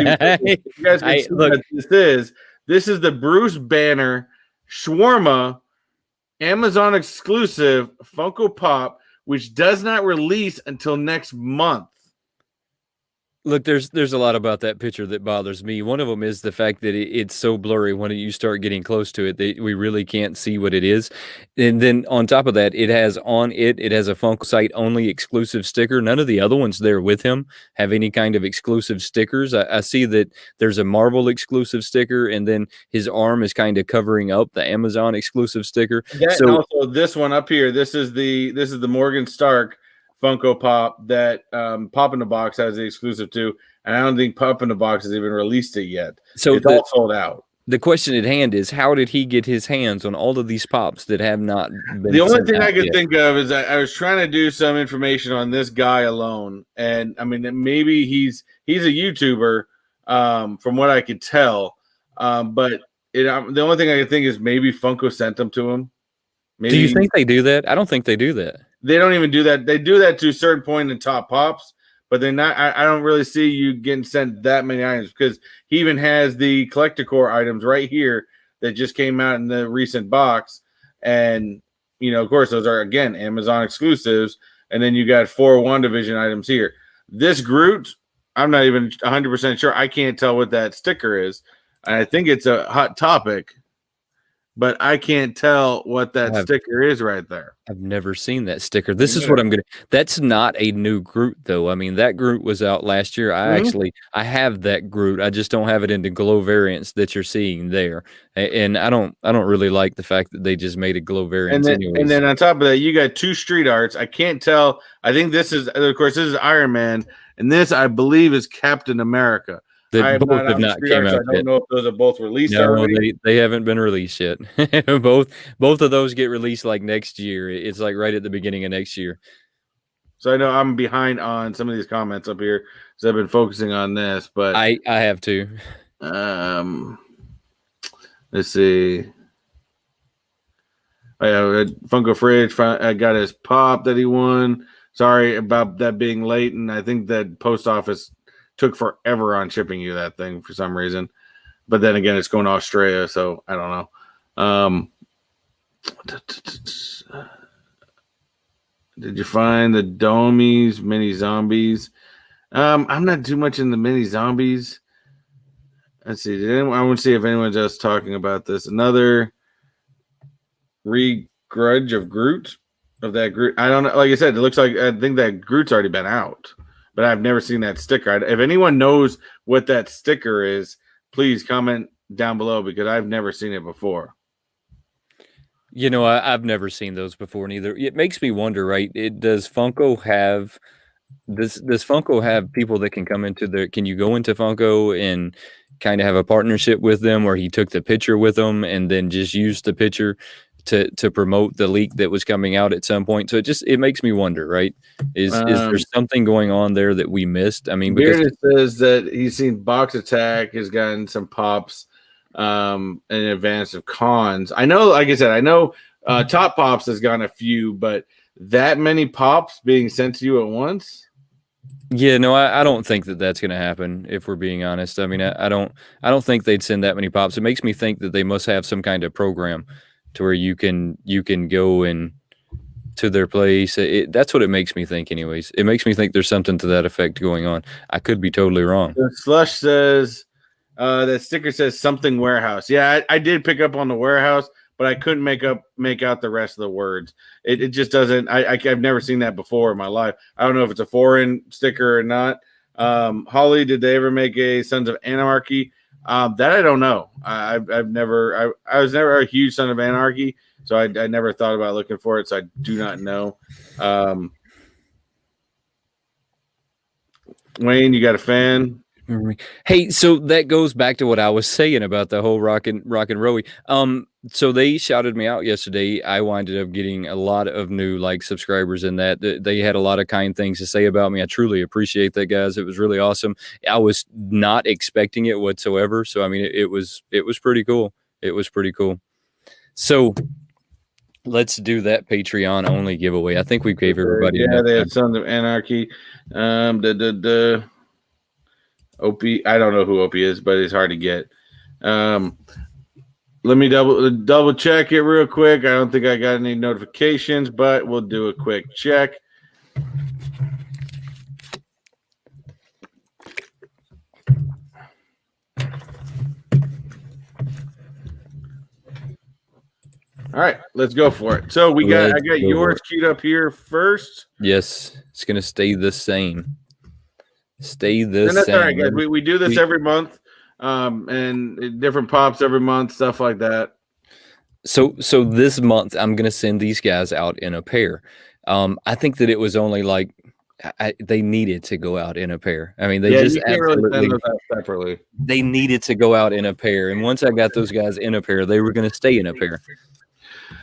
B: see, what this is. This is the Bruce Banner Shawarma Amazon exclusive Funko Pop, which does not release until next month.
A: Look, there's a lot about that picture that bothers me. One of them is the fact that it's so blurry when you start getting close to it that we really can't see what it is. And then on top of that, it has a Funko site only exclusive sticker. None of the other ones there with him have any kind of exclusive stickers. I see that there's a Marvel exclusive sticker, and then his arm is kind of covering up the Amazon exclusive sticker.
B: So also this one up here, this is the Morgan Stark Funko Pop that Pop in the Box has the exclusive to, and I don't think Pop in the Box has even released it yet. So it's all sold out.
A: The question at hand is, how did he get his hands on all of these pops that have not been?
B: The only thing I could think of is I was trying to do some information on this guy alone, and I mean, maybe he's a YouTuber, from what I could tell, but the only thing I could think is maybe Funko sent them to him.
A: Maybe. Do you think they do that? I don't think they do that.
B: They don't even do that. They do that to a certain point in top pops, but then I don't really see you getting sent that many items, because he even has the collector core items right here that just came out in the recent box. And, of course, those are, again, Amazon exclusives. And then you got 4 WandaVision items here. This Groot, I'm not even 100% sure. I can't tell what that sticker is. I think it's a hot topic, but I can't tell what that sticker is right there.
A: I've never seen that sticker. This is what I'm gonna. That's not a new Groot, though. I mean, that Groot was out last year. I have that Groot. I just don't have it in the glow variants that you're seeing there. And I don't really like the fact that they just made a glow variant.
B: And then on top of that, you got 2 street arts. I can't tell. I think this is, of course, this is Iron Man, and this, I believe, is Captain America.
A: Both have not came out yet.
B: I don't know if those are both released already.
A: They haven't been released yet. both of those get released like next year. It's like right at the beginning of next year.
B: So I know I'm behind on some of these comments up here, so I've been focusing on this, but
A: I have to.
B: Let's see. Funko Fridge, I got his pop that he won. Sorry about that being late, and I think that post office took forever on shipping you that thing for some reason. But then again, it's going to Australia, so I don't know. Did you find the Domies mini zombies? I'm not too much in the mini zombies. Let's see. I want to see if anyone's else talking about this. Another regrudge of Groot, of that Groot. I don't know. Like I said, it looks like, I think that Groot's already been out, but I've never seen that sticker. If anyone knows what that sticker is, please comment down below, because I've never seen it before.
A: I've never seen those before neither. It makes me wonder, right? Does Funko have does Funko have people that can come into their? Can you go into Funko and kind of have a partnership with them, where he took the picture with them and then just used the picture to promote the leak that was coming out at some point? So it makes me wonder, right? Is there something going on there that we missed? I mean, because
B: it says that he's seen Box Attack has gotten some pops in advance of cons. I know, like I said, I know Top Pops has gotten a few, but that many pops being sent to you at once?
A: Yeah, no, I don't think that that's going to happen, if we're being honest. I mean, I don't think they'd send that many pops. It makes me think that they must have some kind of program to where you can go in to their place. That's what it makes me think anyways. It makes me think there's something to that effect going on. I could be totally wrong.
B: The Slush says that sticker says something warehouse. Yeah, I did pick up on the warehouse, but I couldn't make out the rest of the words. It just doesn't. I've never seen that before in my life. I don't know if it's a foreign sticker or not. Holly, did they ever make a Sons of Anarchy? That I don't know. I was never a huge Son of Anarchy, so I never thought about looking for it. So I do not know. Wayne, you got a fan?
A: Hey, so that goes back to what I was saying about the whole rock and rolly. So they shouted me out yesterday. I winded up getting a lot of new subscribers in that. They had a lot of kind things to say about me. I truly appreciate that, guys. It was really awesome. I was not expecting it whatsoever. So I mean, it was pretty cool. It was pretty cool. So let's do that Patreon only giveaway. I think we gave everybody.
B: Yeah, they had Sons of Anarchy. Opie, I don't know who Opie is, but it's hard to get. Let me double check it real quick. I don't think I got any notifications, but we'll do a quick check. All right, let's go for it. So I got yours queued up here first.
A: Yes, it's gonna stay the same. Stay the same.
B: That's all right, guys. We do this every month, and different pops every month, stuff like that.
A: So this month I'm gonna send these guys out in a pair. I think that it was only they needed to go out in a pair. I mean, they just absolutely
B: separately.
A: They needed to go out in a pair, and once I got those guys in a pair, they were gonna stay in a pair.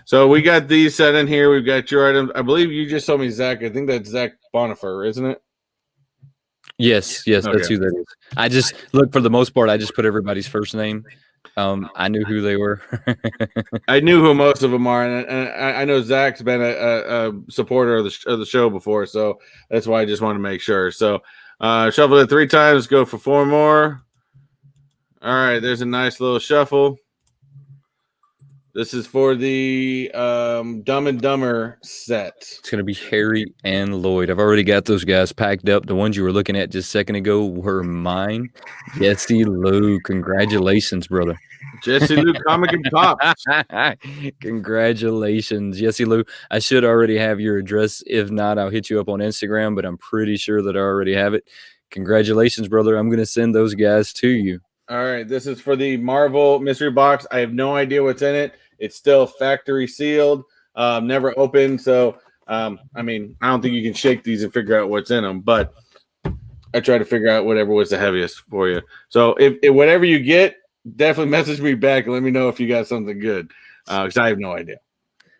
B: So we got these set in here. We've got your items. I believe you just told me Zach. I think that's Zach Bonifer, isn't it?
A: Yes, okay. That's who that is. I just look, for the most part, I just put everybody's first name. I knew who they were.
B: I knew who most of them are, and I know Zach's been a supporter of the show before, so that's why I just want to make sure. So, shuffle it 3 times, go for 4 more. All right, there's a nice little shuffle. This is for the Dumb and Dumber set.
A: It's going to be Harry and Lloyd. I've already got those guys packed up. The ones you were looking at just a second ago were mine. Jesse Lou, congratulations, brother.
B: Jesse Lou Comic and Pops.
A: Congratulations, Jesse Lou. I should already have your address. If not, I'll hit you up on Instagram, but I'm pretty sure that I already have it. Congratulations, brother. I'm going to send those guys to you.
B: All right, this is for the Marvel mystery box. I have no idea what's in it. It's still factory sealed, never opened. So, I mean, I don't think you can shake these and figure out what's in them, but I try to figure out whatever was the heaviest for you. So, if whatever you get, definitely message me back and let me know if you got something good, because I have no idea.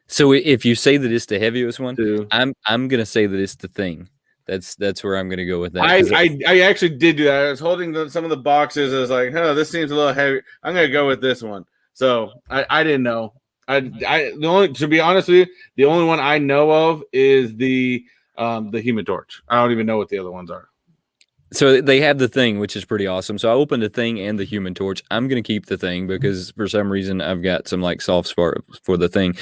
A: So, if you say that it's the heaviest one, I'm gonna say that it's the Thing. That's where I'm going to go with that.
B: I actually did do that. I was holding some of the boxes. I was like, oh, this seems a little heavy. I'm going to go with this one. So I didn't know. To be honest with you, the only one I know of is the Human Torch. I don't even know what the other ones are.
A: So they have the Thing, which is pretty awesome. So I opened the Thing and the Human Torch. I'm going to keep the Thing because for some reason I've got some like soft spot for the Thing.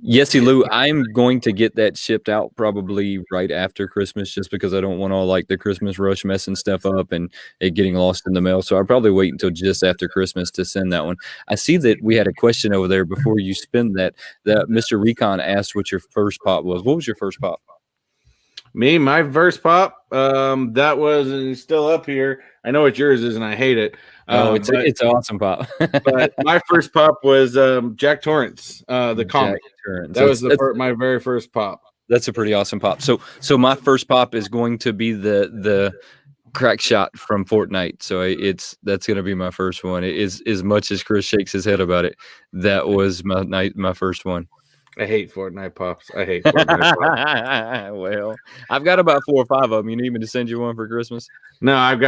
A: Yesy Lou, I'm going to get that shipped out probably right after Christmas just because I don't want all like the Christmas rush messing stuff up and it getting lost in the mail. So I'll probably wait until just after Christmas to send that one. I see that we had a question over there before you spin that Mr. Recon asked what your first pop was. What was your first pop?
B: My first pop, that was, and it's still up here. I know what yours is, and I hate it.
A: It's an awesome pop.
B: But my first pop was Jack Torrance, the comic. That was my very first pop.
A: That's a pretty awesome pop. So my first pop is going to be the crack shot from Fortnite. So that's going to be my first one. It is, as much as Chris shakes his head about it, that was my first one.
B: I hate Fortnite pops. I hate Fortnite pops.
A: Well, I've got about 4 or 5 of them. You need me to send you one for Christmas?
B: No, I've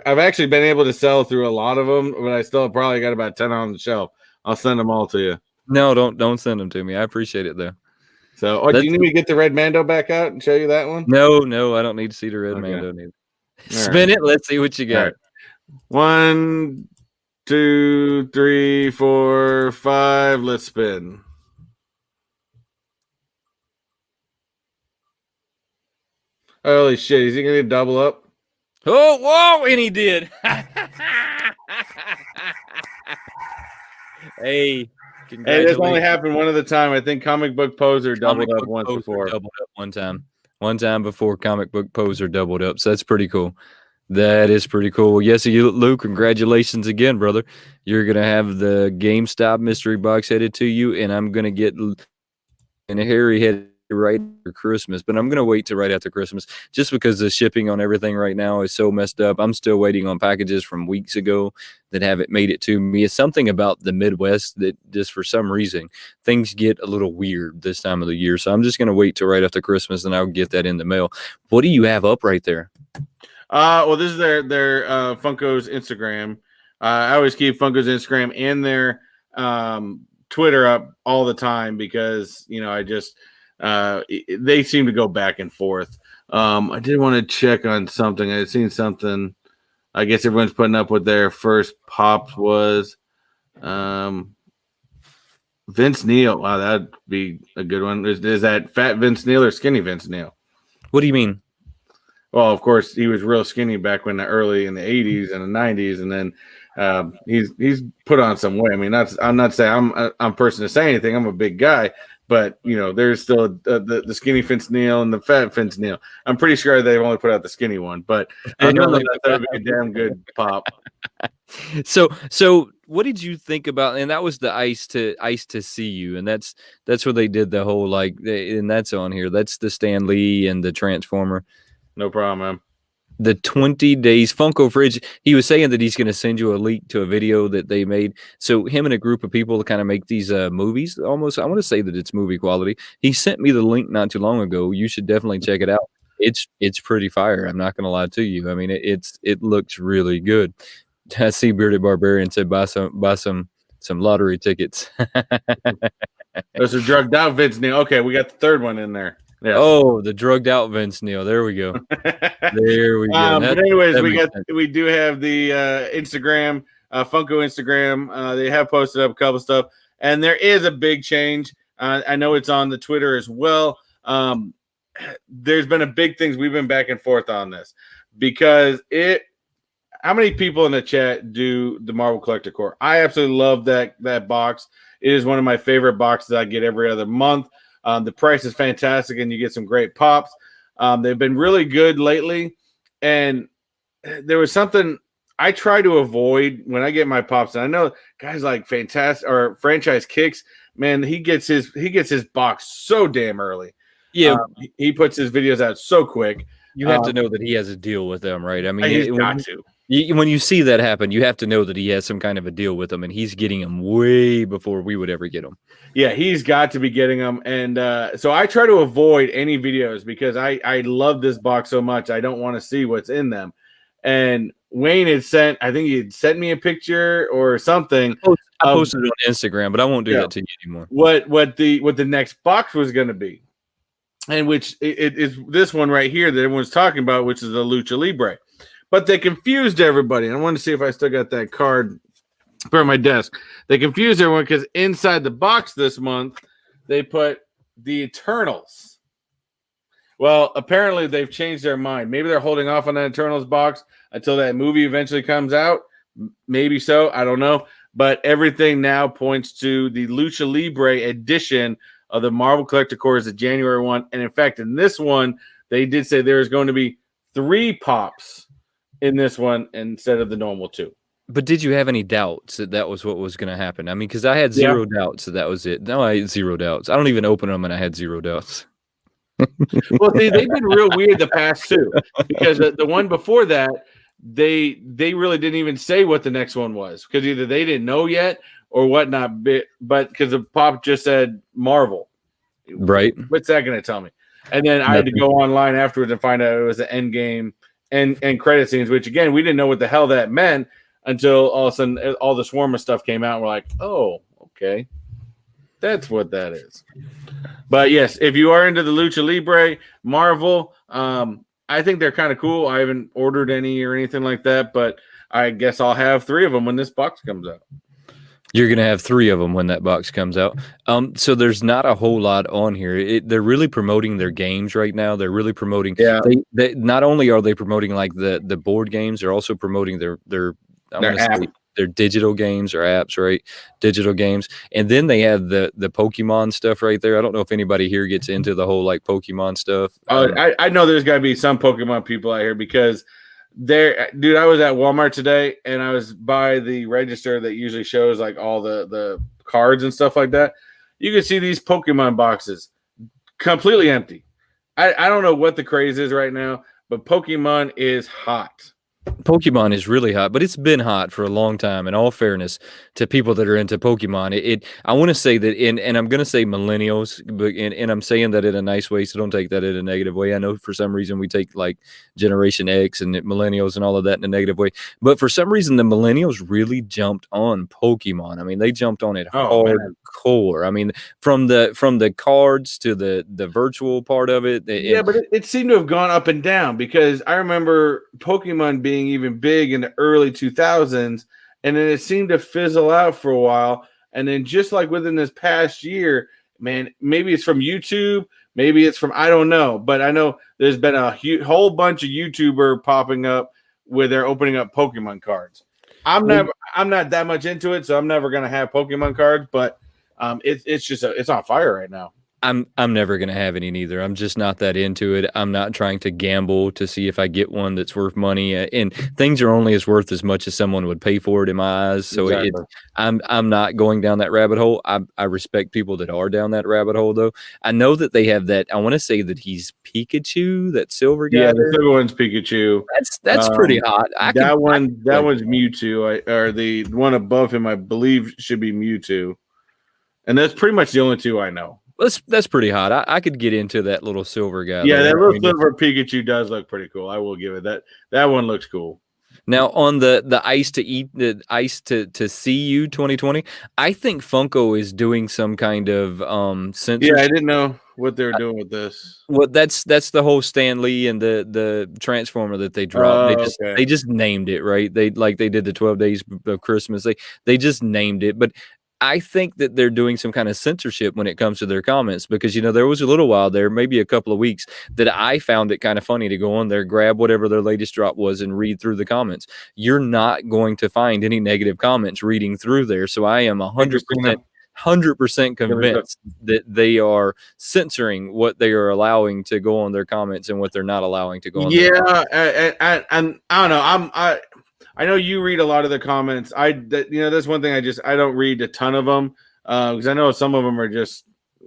B: actually been able to sell through a lot of them, but I still probably got about 10 on the shelf. I'll send them all to you.
A: No, don't send them to me. I appreciate it though.
B: So, do you need me to get the red Mando back out and show you that one?
A: No, I don't need to see the red Mando. Neither. Spin it. Let's see what you got.
B: Right. 1, 2, 3, 4, 5. Let's spin. Holy shit, is he going to double up?
A: Oh, whoa, and he did. Hey,
B: this only happened one other time. I think Comic Book Poser doubled up once before.
A: Doubled up one time before Comic Book Poser doubled up. So that's pretty cool. That is pretty cool. Yes, Lou, congratulations again, brother. You're going to have the GameStop mystery box headed to you, and I'm going to get and Harry headed right after Christmas, but I'm going to wait till right after Christmas just because the shipping on everything right now is so messed up. I'm still waiting on packages from weeks ago that haven't made it to me. It's something about the Midwest that just for some reason things get a little weird this time of the year. So I'm just going to wait till right after Christmas and I'll get that in the mail. What do you have up right there?
B: Well, this is their Funko's Instagram. I always keep Funko's Instagram and their Twitter up all the time because, I just they seem to go back and forth. I did want to check on something. I had seen something. I guess everyone's putting up what their first pop was. Vince Neil. Wow, that'd be a good one. Is that fat Vince Neil or skinny Vince Neil?
A: What do you mean?
B: Well, of course, he was real skinny back when early in the 80s and the 90s, and then he's put on some weight. I mean, I'm not saying I'm a person to say anything. I'm a big guy. But, there's still the skinny Vince Neil and the fat Vince Neil. I'm pretty sure they've only put out the skinny one, but I know that would be a damn good pop.
A: So what did you think about, and that was the Ice to See You, and that's where they did the whole, and that's on here. That's the Stan Lee and the Transformer.
B: No problem, man.
A: The 20 days Funko Fridge, he was saying that he's going to send you a link to a video that they made. So him and a group of people to kind of make these movies almost. I want to say that it's movie quality. He sent me the link not too long ago. You should definitely check it out. It's pretty fire. I'm not going to lie to you. I mean, it looks really good. I see Bearded Barbarian said buy some lottery tickets.
B: Those are drugged out Vince Neil. Okay, we got the third one in there. Yes.
A: Oh, the drugged out Vince Neil. There we go. There we go.
B: But anyways, we do have the Instagram, FUNKO Instagram. They have posted up a couple stuff, and there is a big change. I know it's on the Twitter as well. There's been a big things. We've been back and forth on this because how many people in the chat do the Marvel Collector Core? I absolutely love that box. It is one of my favorite boxes I get every other month. The price is fantastic, and you get some great pops. They've been really good lately, and there was something I try to avoid when I get my pops. And I know guys like Fantastic or Franchise Kicks, man, he gets his box so damn early.
A: Yeah,
B: he puts his videos out so quick.
A: You have to know that he has a deal with them, right? I mean,
B: he's got to.
A: When you see that happen, you have to know that he has some kind of a deal with them, and he's getting them way before we would ever get them.
B: Yeah, he's got to be getting them. And so I try to avoid any videos because I love this box so much. I don't want to see what's in them. And Wayne had I think he had sent me a picture or something.
A: I posted it on Instagram, but I won't do that to you anymore.
B: What the next box was going to be. And which it is this one right here that everyone's talking about, which is the Lucha Libre. But they confused everybody. And I want to see if I still got that card on my desk. They confused everyone because inside the box this month, they put the Eternals. Well, apparently they've changed their mind. Maybe they're holding off on that Eternals box until that movie eventually comes out. Maybe so. I don't know. But everything now points to the Lucha Libre edition of the Marvel Collector Core is the January one. And in fact, in this one, they did say there's going to be 3 pops in this one instead of the normal 2.
A: But did you have any doubts that was what was going to happen? I mean, because I had zero doubts that was it. No, I had 0 doubts. I don't even open them, and I had 0 doubts.
B: Well, see, they've been real weird the past 2 because the one before that, they really didn't even say what the next one was because either they didn't know yet or whatnot. But because the pop just said Marvel,
A: right?
B: What's that going to tell me? And then I had to go online afterwards and find out it was an end game and credit scenes, which again we didn't know what the hell that meant until all of a sudden all the Swarmer stuff came out. And we're like, oh, okay, that's what that is. But yes, if you are into the Lucha Libre Marvel, I think they're kind of cool. I haven't ordered any or anything like that, but I guess I'll have 3 of them when this box comes out.
A: You're going to have 3 of them when that box comes out. So there's not a whole lot on here. They're really promoting their games right now. They're really promoting. Yeah. They not only are they promoting like the board games, they're also promoting their digital games or apps, right? Digital games. And then they have the Pokemon stuff right there. I don't know if anybody here gets into the whole like Pokemon stuff.
B: I know there's got to be some Pokemon people out here because dude, I was at Walmart today and I was by the register that usually shows like all the cards and stuff like that. You can see these Pokemon boxes completely empty. I don't know what the craze is right now, but Pokemon is hot.
A: Pokemon is really hot, but it's been hot for a long time. In all fairness to people that are into Pokemon, I want to say that and I'm going to say millennials, but and I'm saying that in a nice way, so don't take that in a negative way. I know for some reason we take like Generation X and millennials and all of that in a negative way, but for some reason the millennials really jumped on Pokemon. I mean, they jumped on it hardcore. I mean, from the cards to the virtual part of it.
B: But it seemed to have gone up and down because I remember Pokemon being even big in the early 2000s, and then it seemed to fizzle out for a while. And then just like within this past year, man, maybe it's from YouTube, maybe it's from, I don't know, but I know there's been a whole bunch of YouTuber popping up where they're opening up Pokemon cards. I'm not that much into it, so I'm never going to have Pokemon cards, but it's on fire right now.
A: I'm never going to have any neither. I'm just not that into it. I'm not trying to gamble to see if I get one that's worth money. And things are only as worth as much as someone would pay for it in my eyes. So exactly. I'm not going down that rabbit hole. I respect people that are down that rabbit hole, though. I know that they have that. I want to say that he's Pikachu, that silver guy.
B: Yeah, the silver one's Pikachu.
A: That's pretty hot.
B: That one's Mewtwo. Or the one above him, I believe, should be Mewtwo. And that's pretty much the only 2 I know.
A: That's pretty hot. I could get into that little silver guy.
B: Yeah, that little silver Pikachu does look pretty cool. I will give it that. That one looks cool.
A: Now on the ice to see you 2020, I think Funko is doing some kind of
B: Yeah, I
A: censorship.
B: didn't know what they were doing with this.
A: Well, that's the whole Stan Lee and the Transformer that they dropped.
B: Okay.
A: They just named it, right? They like they did the 12 Days of Christmas. They just named it, but I think that they're doing some kind of censorship when it comes to their comments because there was a little while there, maybe a couple of weeks, that I found it kind of funny to go on there, grab whatever their latest drop was, and read through the comments. You're not going to find any negative comments reading through there, so I am
B: Hey, Christina.
A: 100%
B: Give me a sec.
A: convinced that they are censoring what they are allowing to go on their comments and what they're not allowing to go on their comments.
B: Yeah, and I don't know. I know you read a lot of the comments. That's one thing I don't read a ton of them because I know some of them are just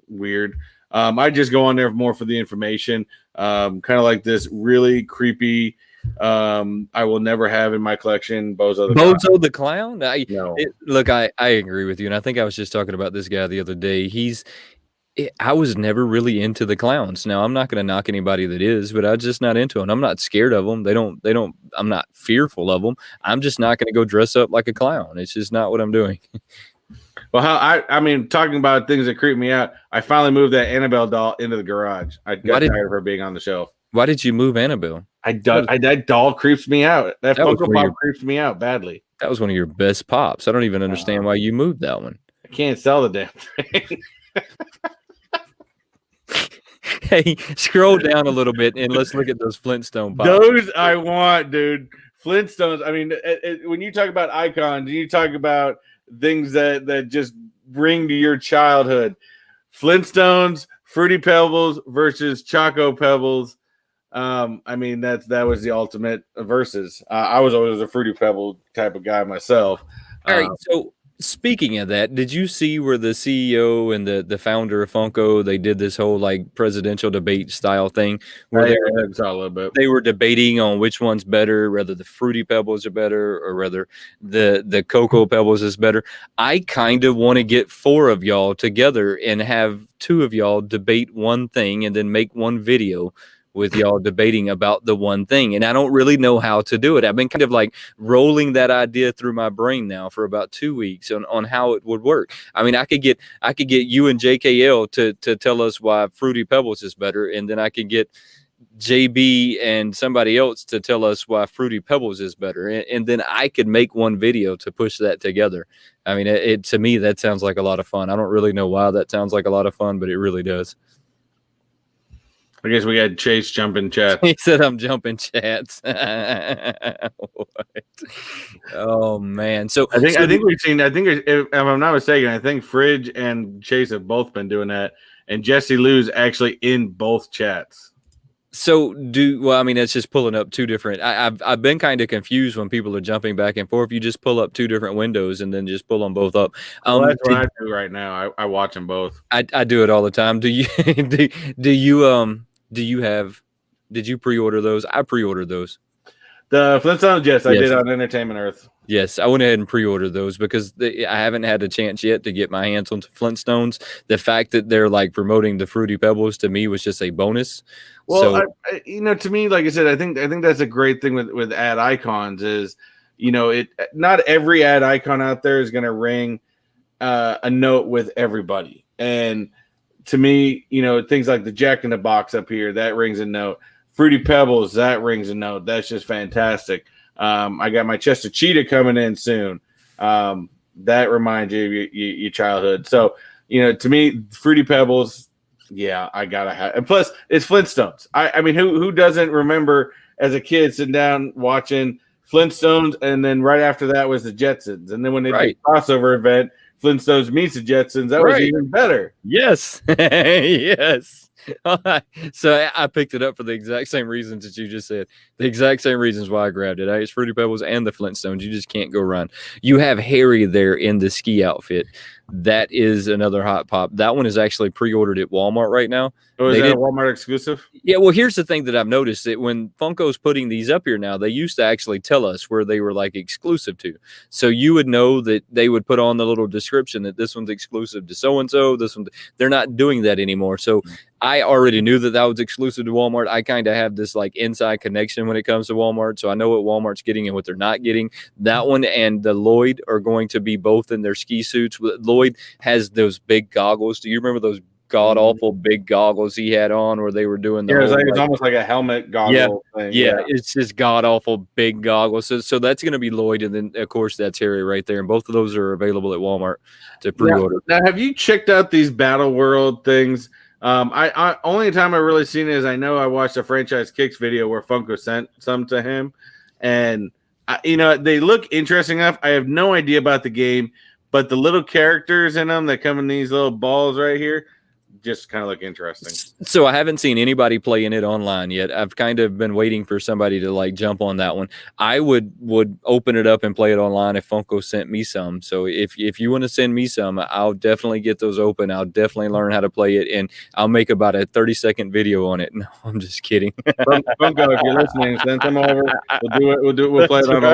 B: weird. I just go on there more for the information. Kind of like this really creepy. I will never have in my collection
A: Bozo the Clown.
B: No.
A: Look, I agree with you, and I think I was just talking about this guy the other day. I was never really into the clowns. Now, I'm not going to knock anybody that is, but I'm just not into them. I'm not scared of them. I'm not fearful of them. I'm just not going to go dress up like a clown. It's just not what I'm doing.
B: Well, I mean, talking about things that creep me out, I finally moved that Annabelle doll into the garage. I got tired of her being on the shelf.
A: Why did you move Annabelle?
B: That doll creeps me out. That Funko Pop creeps me out badly.
A: That was one of your best pops. I don't even understand why you moved that one.
B: I can't sell the damn thing.
A: Hey, scroll down a little bit and let's look at those Flintstone pops.
B: Those I want, dude. Flintstones. I mean, when you talk about icons, you talk about things that just bring to your childhood. Flintstones, Fruity Pebbles versus Choco Pebbles. I mean, that was the ultimate versus. I was always a Fruity Pebble type of guy myself.
A: All right, so speaking of that, did you see where the CEO and the founder of Funko, they did this whole like presidential debate style thing where they were debating on which one's better, whether the Fruity Pebbles are better or whether the Cocoa Pebbles is better. I kind of want to get 4 of y'all together and have 2 of y'all debate one thing and then make one video with y'all debating about the one thing. And I don't really know how to do it. I've been kind of like rolling that idea through my brain now for about 2 weeks on how it would work. I mean, I could get you and JKL to tell us why Fruity Pebbles is better, and then I could get JB and somebody else to tell us why Fruity Pebbles is better, and then I could make one video to push that together. I mean, to me, that sounds like a lot of fun. I don't really know why that sounds like a lot of fun, but it really does.
B: I guess we had Chase jumping chats.
A: He said I'm jumping chats. Oh man! So
B: I think we've seen. I think if I'm not mistaken, I think Fridge and Chase have both been doing that, and Jesse Lou's actually in both chats.
A: So I mean, it's just pulling up 2 different. I've been kind of confused when people are jumping back and forth. You just pull up 2 different windows and then just pull them both up.
B: Well, that's what I do right now. I watch them both.
A: I do it all the time. Do you did you pre-order those? I pre-ordered those.
B: The Flintstones, yes, I did on Entertainment Earth.
A: Yes, I went ahead and pre-ordered those because I haven't had a chance yet to get my hands on Flintstones. The fact that they're like promoting the Fruity Pebbles to me was just a bonus.
B: Well, so, to me, like I said, I think that's a great thing with ad icons is, not every ad icon out there is going to ring a note with everybody. And to me, things like the Jack in the Box up here, that rings a note. Fruity Pebbles, that rings a note. That's just fantastic. I got my Chester Cheetah coming in soon. That reminds you of your childhood. So, to me, Fruity Pebbles, yeah, I gotta have. And plus, it's Flintstones. I mean, who doesn't remember as a kid sitting down watching Flintstones, and then right after that was the Jetsons, and then when they did the crossover event, Flintstones meets the Jetsons, that was even better.
A: Yes, yes. So I picked it up for the exact same reasons that you just said. The exact same reasons why I grabbed it. It's Fruity Pebbles and the Flintstones. You just can't go wrong. You have Harry there in the ski outfit. That is another hot pop. That one is actually pre-ordered at Walmart right now.
B: Oh, is that a Walmart exclusive?
A: Yeah, well, here's the thing that I've noticed that when Funko's putting these up here now, they used to actually tell us where they were like exclusive to. So you would know that they would put on the little description that this one's exclusive to so-and-so, this one. They're not doing that anymore. So I already knew that was exclusive to Walmart. I kind of have this like inside connection when it comes to Walmart. So I know what Walmart's getting and what they're not getting. That one and the Lloyd are going to be both in their ski suits. Lloyd has those big goggles. Do you remember those god awful big goggles he had on where they were doing the
B: it's almost like a helmet goggle thing.
A: Yeah, it's just god awful big goggles. So that's going to be Lloyd, and then of course that's Harry right there, and both of those are available at Walmart to pre-order.
B: Now have you checked out these Battle World things? I only time I've really seen it is I know I watched a Franchise Kicks video where Funko sent some to him, and they look interesting enough. I have no idea about the game, but the little characters in them that come in these little balls right here just kind of look interesting.
A: So I haven't seen anybody playing it online yet. I've kind of been waiting for somebody to like jump on that one. I would open it up and play it online if Funko sent me some. So if you want to send me some, I'll definitely get those open. I'll definitely learn how to play it, and I'll make about a 30-second video on it. No, I'm just kidding.
B: Funko, if you're listening, send them over. We'll do it. We'll play it on the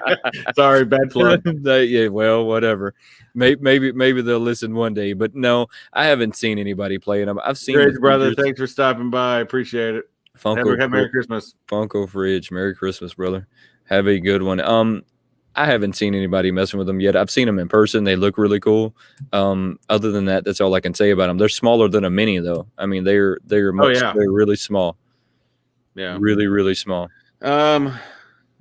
B: live. Sorry, bad plug.
A: Yeah, well, whatever. Maybe they'll listen one day, but no, I haven't seen anybody playing them. I've seen
B: Great, brother. Thanks for stopping by. I appreciate it.
A: Funko,
B: have Merry Christmas.
A: Funko Fridge. Merry Christmas, brother. Have a good one. I haven't seen anybody messing with them yet. I've seen them in person. They look really cool. Other than that, that's all I can say about them. They're smaller than a mini, though. I mean, they're they're really small.
B: Yeah,
A: really, really small.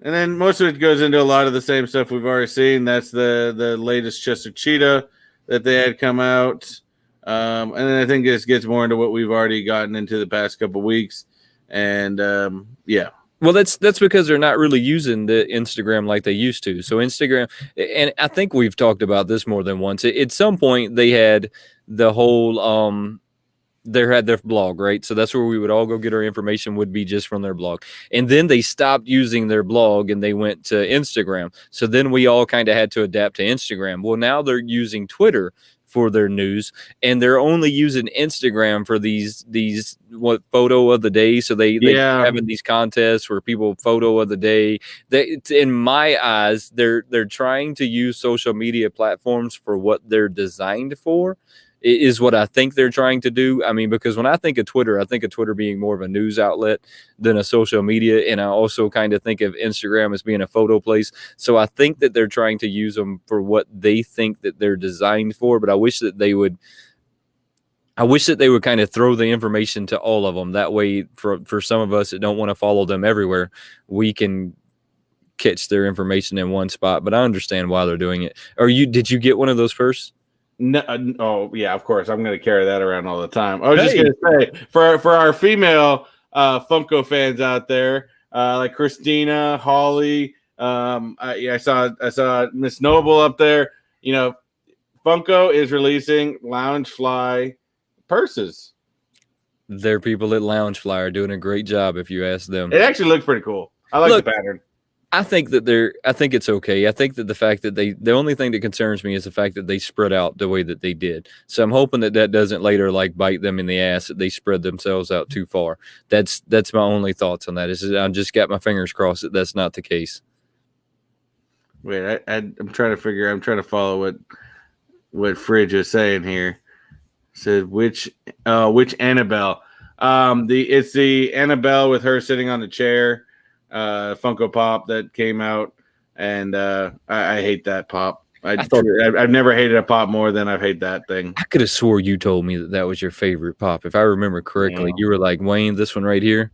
B: And then most of it goes into a lot of the same stuff we've already seen. That's the latest Chester Cheetah that they had come out. And then I think this gets more into what we've already gotten into the past couple weeks. And yeah.
A: Well, that's because they're not really using the Instagram like they used to. So Instagram, and I think we've talked about this more than once. At some point, they had the whole they had their blog, right? So that's where we would all go get our information, would be just from their blog. And then they stopped using their blog and they went to Instagram. So then we all kind of had to adapt to Instagram. Well, now they're using Twitter for their news, and they're only using Instagram for these what photo of the day. So they having these contests where people photo of the day. In my eyes, they're trying to use social media platforms for what they're designed for. Is what I think they're trying to do. I mean, because when I think of Twitter being more of a news outlet than a social media. And I also kind of think of Instagram as being a photo place. So I think that they're trying to use them for what they think that they're designed for. But I wish that they would kind of throw the information to all of them. That way, for some of us that don't want to follow them everywhere, we can catch their information in one spot. But I understand why they're doing it. Did you get one of those first?
B: No, oh yeah, of course. I'm going to carry that around all the time. I was just going to say for our female Funko fans out there, like Christina, Holly, I saw Miss Noble up there. Funko is releasing Loungefly purses.
A: Their people at Loungefly are doing a great job. If you ask them,
B: it actually looks pretty cool. I like the pattern.
A: I think it's okay. I think that the fact that the only thing that concerns me is the fact that they spread out the way that they did. So I'm hoping that doesn't later like bite them in the ass, that they spread themselves out too far. That's my only thoughts on that. I just got my fingers crossed that that's not the case.
B: Wait, I'm trying to follow what Fridge is saying here. It said which Annabelle? It's the Annabelle with her sitting on the chair. Funko Pop that came out, and I hate that pop. I've never hated a pop more than I've hated that thing.
A: I could have swore you told me that was your favorite pop. If I remember correctly, you were like, Wayne, this one right here,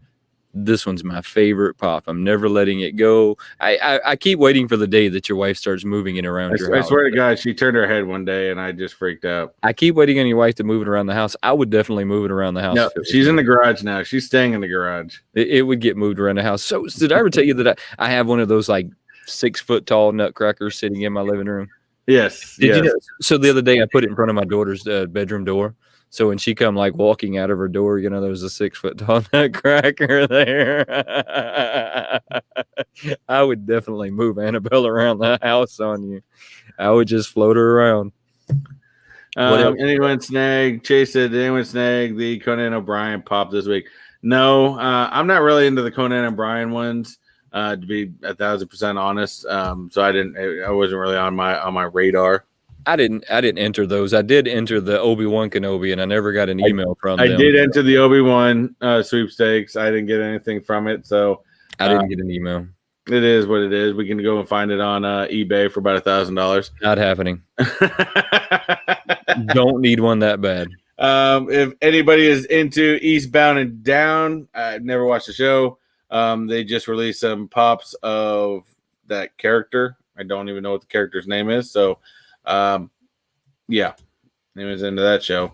A: this one's my favorite pop. I'm never letting it go. I keep waiting for the day that your wife starts moving it around your house.
B: I swear to God, she turned her head one day, and I just freaked out.
A: I keep waiting on your wife to move it around the house. I would definitely move it around the house.
B: No, she's in the garage now. She's staying in the garage.
A: It would get moved around the house. So did I ever tell you that I have one of those like 6 foot tall nutcrackers sitting in my living room?
B: Yes.
A: Did you know? So the other day I put it in front of my daughter's bedroom door. So when she come like walking out of her door, there was a 6 foot tall nutcracker there. I would definitely move Annabelle around the house on you. I would just float her around.
B: Anyone snag? Chase said, did anyone snag the Conan O'Brien pop this week? No, I'm not really into the Conan O'Brien ones, to be 1,000% honest. So I wasn't really on my radar.
A: I didn't enter those. I did enter the Obi-Wan Kenobi, and I never got an email from them.
B: I did enter the Obi-Wan sweepstakes. I didn't get anything from it, so
A: I didn't get an email.
B: It is what it is. We can go and find it on eBay for about $1,000.
A: Not happening. Don't need one that bad.
B: If anybody is into Eastbound and Down, I've never watched the show. They just released some pops of that character. I don't even know what the character's name is. So, yeah, he was into that show.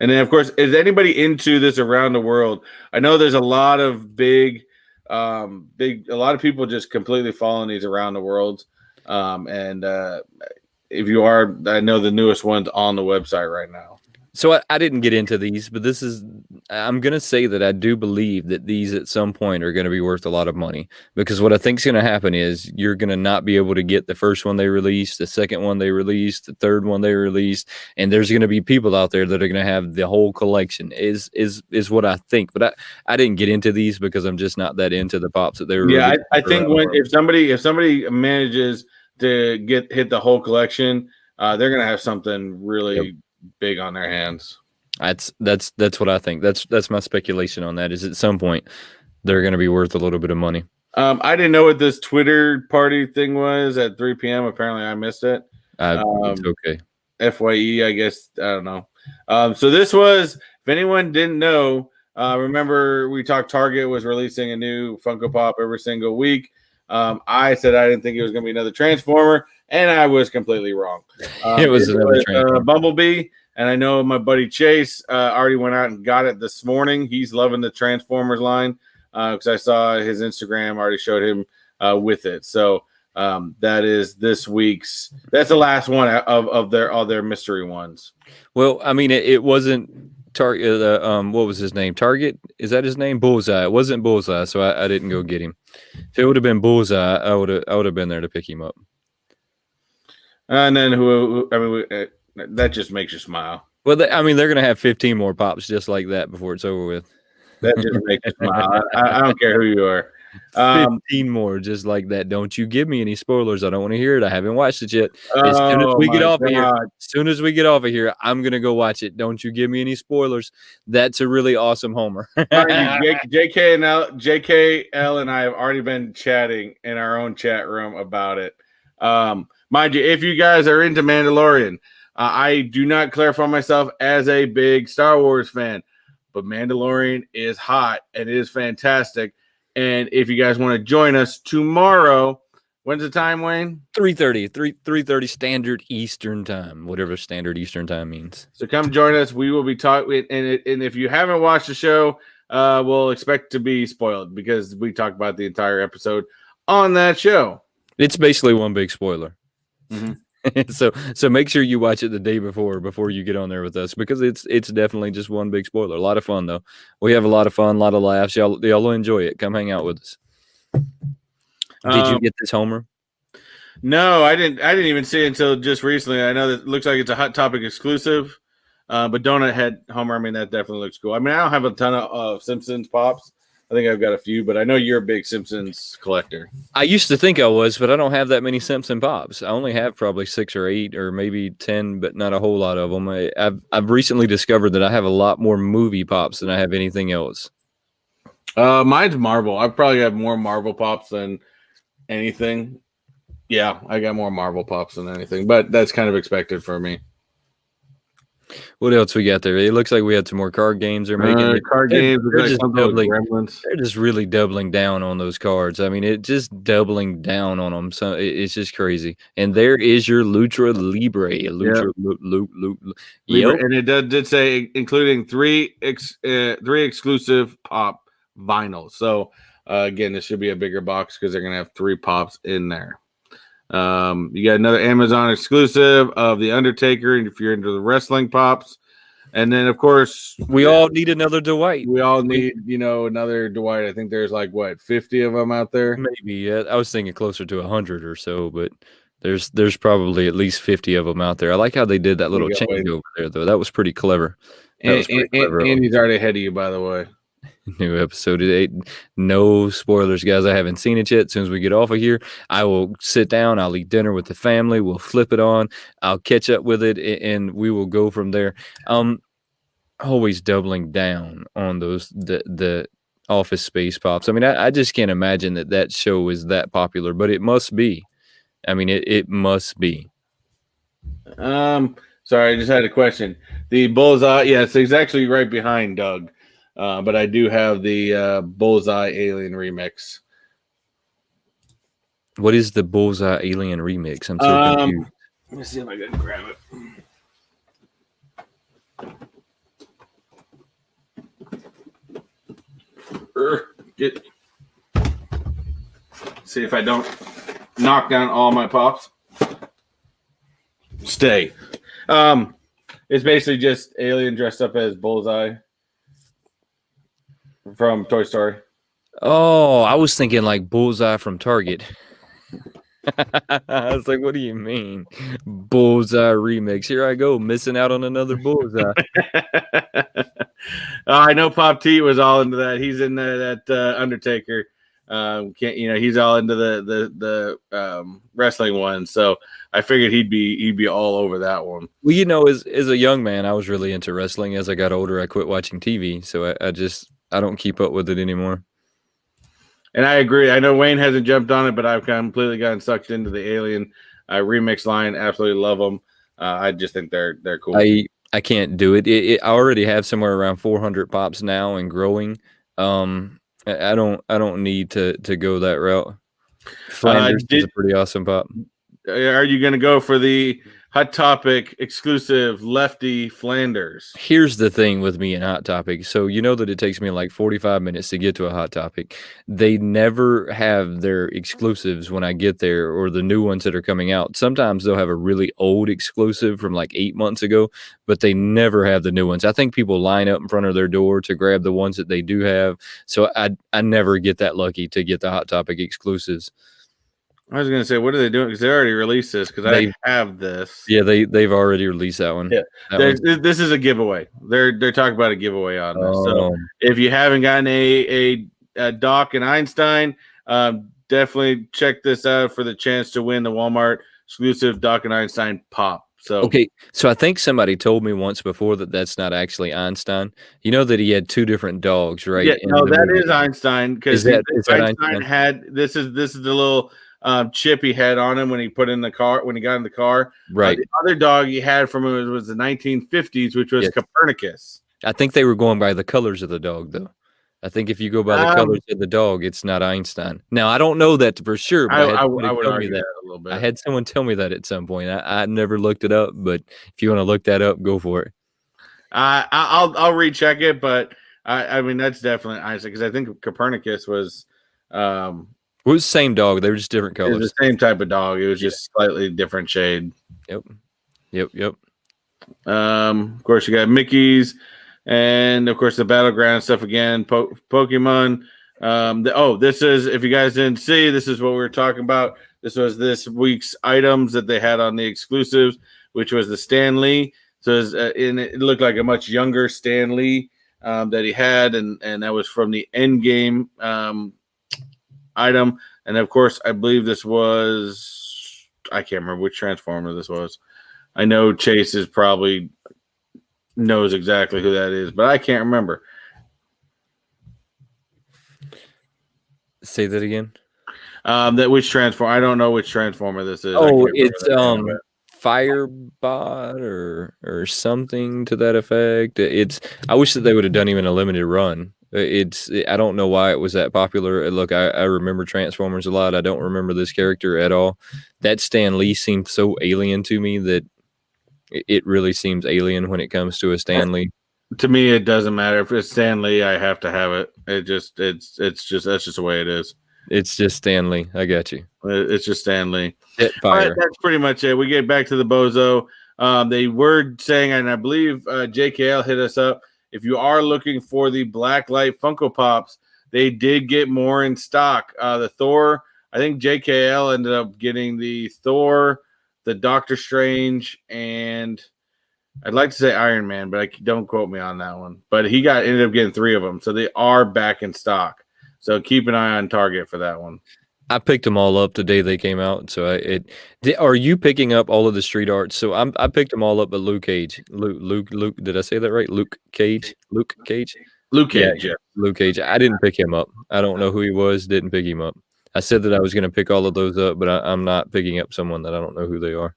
B: And then, of course, is anybody into this around the world? I know there's a lot of a lot of people just completely following these around the world. If you are, I know the newest one's on the website right now.
A: So I didn't get into these, but I'm going to say that I do believe that these at some point are going to be worth a lot of money, because what I think is going to happen is you're going to not be able to get the first one they released, the second one they released, the third one they released, and there's going to be people out there that are going to have the whole collection is what I think. But I didn't get into these because I'm just not that into the pops that they were.
B: Yeah, I think if somebody manages to hit the whole collection, they're going to have something really big on their hands.
A: That's what I think. That's my speculation on that. Is at some point they're going to be worth a little bit of money.
B: I didn't know what this Twitter party thing was at 3 p.m. Apparently, I missed it.
A: It's okay.
B: FYE, I guess. I don't know. So this was, if anyone didn't know, remember we talked Target was releasing a new Funko Pop every single week. I said I didn't think it was going to be another Transformer, and I was completely wrong.
A: It was another
B: Bumblebee, and I know my buddy Chase already went out and got it this morning. He's loving the Transformers line because I saw his Instagram already showed him with it. So that is this week's. That's the last one of all their mystery ones.
A: Well, I mean, it wasn't Target. What was his name? Target? Is that his name? Bullseye. It wasn't Bullseye, so I didn't go get him. If it would have been Bullseye, I would have been there to pick him up.
B: And then that just makes you smile.
A: Well, they're going to have 15 more pops just like that before it's over with.
B: That just makes you smile. I don't care who you are.
A: 15 more just like that. Don't you give me any spoilers. I don't want to hear it. I haven't watched it yet. As soon as we get off of here, I'm going to go watch it. Don't you give me any spoilers. That's a really awesome Homer.
B: JKL and I have already been chatting in our own chat room about it. Mind you, if you guys are into Mandalorian, I do not clarify myself as a big Star Wars fan, but Mandalorian is hot and it is fantastic. And if you guys want to join us tomorrow, when's the time, Wayne?
A: 3:30 standard Eastern time, whatever standard Eastern time means.
B: So come join us. We will be talking, and if you haven't watched the show, we'll expect to be spoiled because we talked about the entire episode on that show.
A: It's basically one big spoiler.
B: Mm-hmm.
A: So make sure you watch it the day before you get on there with us, because it's definitely just one big spoiler. A lot of fun though. We have a lot of fun, a lot of laughs. Y'all will enjoy it. Come hang out with us. Did you get this Homer?
B: No, I didn't even see it until just recently. I know that it looks like it's a Hot Topic exclusive, but Donut Head Homer, I mean, that definitely looks cool. I mean, I don't have a ton of Simpsons pops. I think I've got a few, but I know you're a big Simpsons collector.
A: I used to think I was, but I don't have that many Simpson pops. I only have probably 6 or 8 or maybe 10, but not a whole lot of them. I've recently discovered that I have a lot more movie pops than I have anything else.
B: Mine's Marvel. I probably have more Marvel pops than anything. Yeah, I got more Marvel pops than anything, but that's kind of expected for me.
A: What else we got there? It looks like we had some more card games they're making.
B: They're
A: just really doubling down on those cards. I mean, it's just doubling down on them. So it's just crazy. And there is your Lucha Libre.
B: And it did say including three exclusive pop vinyls. So again, this should be a bigger box because they're gonna have 3 pops in there. You got another Amazon exclusive of The Undertaker, and if you're into the wrestling pops, and then of course
A: we all need another Dwight.
B: We all need, another Dwight. I think there's 50 of them out there.
A: Maybe, yeah. I was thinking closer to 100 or so, but there's probably at least 50 of them out there. I like how they did that little change over there, though. That was pretty clever.
B: And he's already ahead of you, by the way.
A: New episode of 8. No spoilers, guys. I haven't seen it yet. As soon as we get off of here, I will sit down. I'll eat dinner with the family. We'll flip it on. I'll catch up with it, and we will go from there. Always doubling down on the Office Space Pops. I mean, I just can't imagine that show is that popular, but it must be. I mean, it must be.
B: Sorry, I just had a question. The Bullseye, yes, it's actually right behind Doug. But I do have the Bullseye Alien remix.
A: What is the Bullseye Alien remix? I'm so confused.
B: Let me see if I can grab it. See if I don't knock down all my pops. Stay. It's basically just Alien dressed up as Bullseye from Toy Story.
A: Oh, I was thinking like Bullseye from Target. I was like, what do you mean? Bullseye remix. Here I go, missing out on another Bullseye.
B: I know Pop T was all into that. He's in that Undertaker. He's all into the wrestling one. So I figured he'd be all over that one.
A: Well, as a young man, I was really into wrestling. As I got older, I quit watching TV. So I don't keep up with it anymore.
B: And I agree. I know Wayne hasn't jumped on it, but I've completely gotten sucked into the Alien remix line. Absolutely love them. I just think they're cool.
A: I can't do it. I already have somewhere around 400 pops now and growing. I don't need to go that route. Flanders is a pretty awesome pop.
B: Are you going to go for the Hot Topic exclusive Lefty Flanders?
A: Here's the thing with me and Hot Topic. So that it takes me like 45 minutes to get to a Hot Topic. They never have their exclusives when I get there, or the new ones that are coming out. Sometimes they'll have a really old exclusive from like 8 months ago, but they never have the new ones. I think people line up in front of their door to grab the ones that they do have. So I never get that lucky to get the Hot Topic exclusives.
B: I was going to say, what are they doing? Because they already released this. Because I have this.
A: Yeah, they've already released that one.
B: Yeah, this is a giveaway. They're talking about a giveaway on this. So if you haven't gotten a Doc and Einstein, definitely check this out for the chance to win the Walmart exclusive Doc and Einstein pop. So
A: so I think somebody told me once before that that's not actually Einstein. You know that he had two different dogs, right?
B: Yeah, no, that is Einstein, because
A: Einstein
B: had this is the little chip he had on him when he got in the car.
A: Right.
B: The other dog he had from him was the 1950s, which was Copernicus.
A: I think they were going by the colors of the dog, though. I think if you go by the colors of the dog, it's not Einstein. Now, I don't know that for sure, but
B: I would argue that a little bit.
A: I had someone tell me that at some point. I never looked it up, but if you want to look that up, go for it.
B: I'll recheck it, but I mean that's definitely Einstein, because I think Copernicus was.
A: It was the same dog. They were just different colors.
B: It was the same type of dog. It was just slightly different shade.
A: Yep.
B: Of course, you got Mickey's, and of course the battleground stuff again. Pokemon. This is, if you guys didn't see, this is what we were talking about. This was this week's items that they had on the exclusives, which was the Stan Lee. So it looked like a much younger Stan Lee that he had, and that was from the Endgame item. And of course, I believe this was, I can't remember which Transformer this was. I know Chase is probably knows exactly who that is, but I can't remember.
A: Say that again.
B: Which Transformer? I don't know which Transformer this is.
A: Oh, it's Firebot or something to that effect. I wish that they would have done even a limited run. I don't know why it was that popular. Look, I remember Transformers a lot. I don't remember this character at all. That Stan Lee seemed so alien to me that it really seems alien when it comes to a Stan Lee.
B: To me, it doesn't matter if it's Stan Lee. I have to have it. It's just that's just the way it is.
A: It's just Stan Lee. I got you.
B: It's just Stan Lee.
A: All right,
B: that's pretty much it. We get back to the Bozo. They were saying, and I believe JKL hit us up, if you are looking for the Blacklight Funko Pops, they did get more in stock. The Thor, I think JKL ended up getting the Thor, the Doctor Strange, and I'd like to say Iron Man, but don't quote me on that one. But he ended up getting 3 of them, so they are back in stock. So keep an eye on Target for that one.
A: I picked them all up the day they came out. So are you picking up all of the street arts? So I picked them all up at Luke Cage. Luke. Did I say that right? Luke Cage.
B: Luke Cage. Yeah.
A: Luke Cage. I didn't pick him up. I don't know who he was. Didn't pick him up. I said that I was going to pick all of those up, but I'm not picking up someone that I don't know who they are.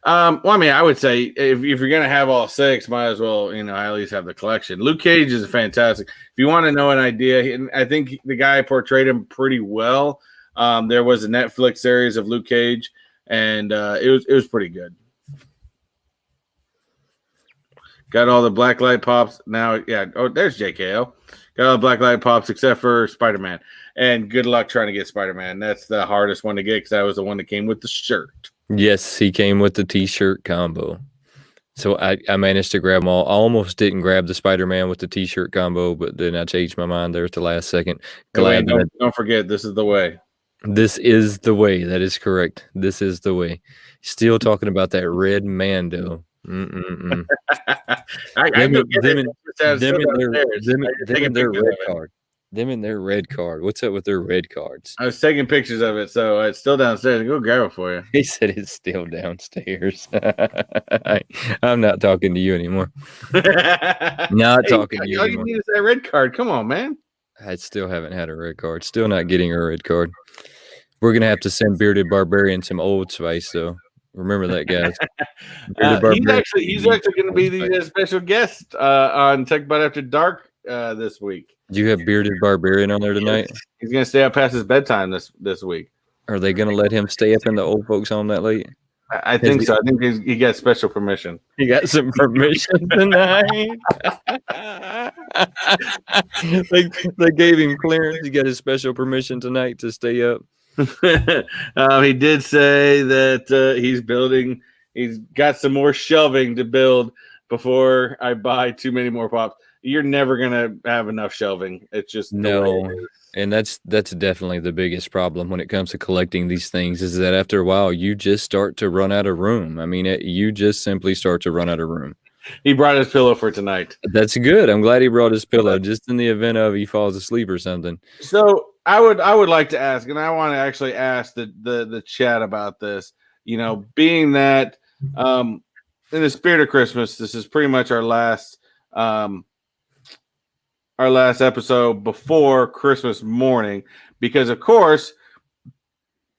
B: Well, I mean, I would say if you're going to have all 6, might as well, at least have the collection. Luke Cage is fantastic. If you want to know an idea, I think the guy portrayed him pretty well. There was a Netflix series of Luke Cage, and it was pretty good. Got all the blacklight pops now. Yeah. Oh, there's JKO. Got all the blacklight pops except for Spider-Man. And good luck trying to get Spider-Man. That's the hardest one to get because that was the one that came with the shirt.
A: Yes, he came with the T-shirt combo. So I managed to grab them all. I almost didn't grab the Spider-Man with the T-shirt combo, but then I changed my mind there at the last second.
B: Glad don't forget, this is the way.
A: This is the way. That is correct. This is the way. Still talking about that red Mando. Them and their red card. Them and their red card. What's up with their red cards?
B: I was taking pictures of it, so it's still downstairs. Go grab it for you.
A: He said it's still downstairs. I'm not talking to you anymore. Not talking to you
B: all
A: anymore.
B: You need is that red card. Come on, man.
A: I still haven't had a red card. Still not getting a red card. We're going to have to send Bearded Barbarian some Old Spice, though. Remember that, guys.
B: He's actually going to be the special guest on Techbot After Dark this week.
A: Do you have Bearded Barbarian on there tonight?
B: He's going to stay up past his bedtime this week.
A: Are they going to let him stay up in the old folks' home that late?
B: I think so. I think he got special permission.
A: He got some permission tonight. They gave him clearance. He got his special permission tonight to stay up.
B: He did say that he's got some more shelving to build before I buy too many more pops. You're never gonna have enough shelving. It's just
A: no, and that's definitely the biggest problem when it comes to collecting these things, is that after a while you just start to run out of room. I mean, you just simply start to run out of room.
B: He brought his pillow for tonight.
A: That's good. I'm glad he brought his pillow, just in the event of he falls asleep or something.
B: So I would like to ask, and I want to actually ask the chat about this. Being that in the spirit of Christmas, this is pretty much our last episode before Christmas morning, because of course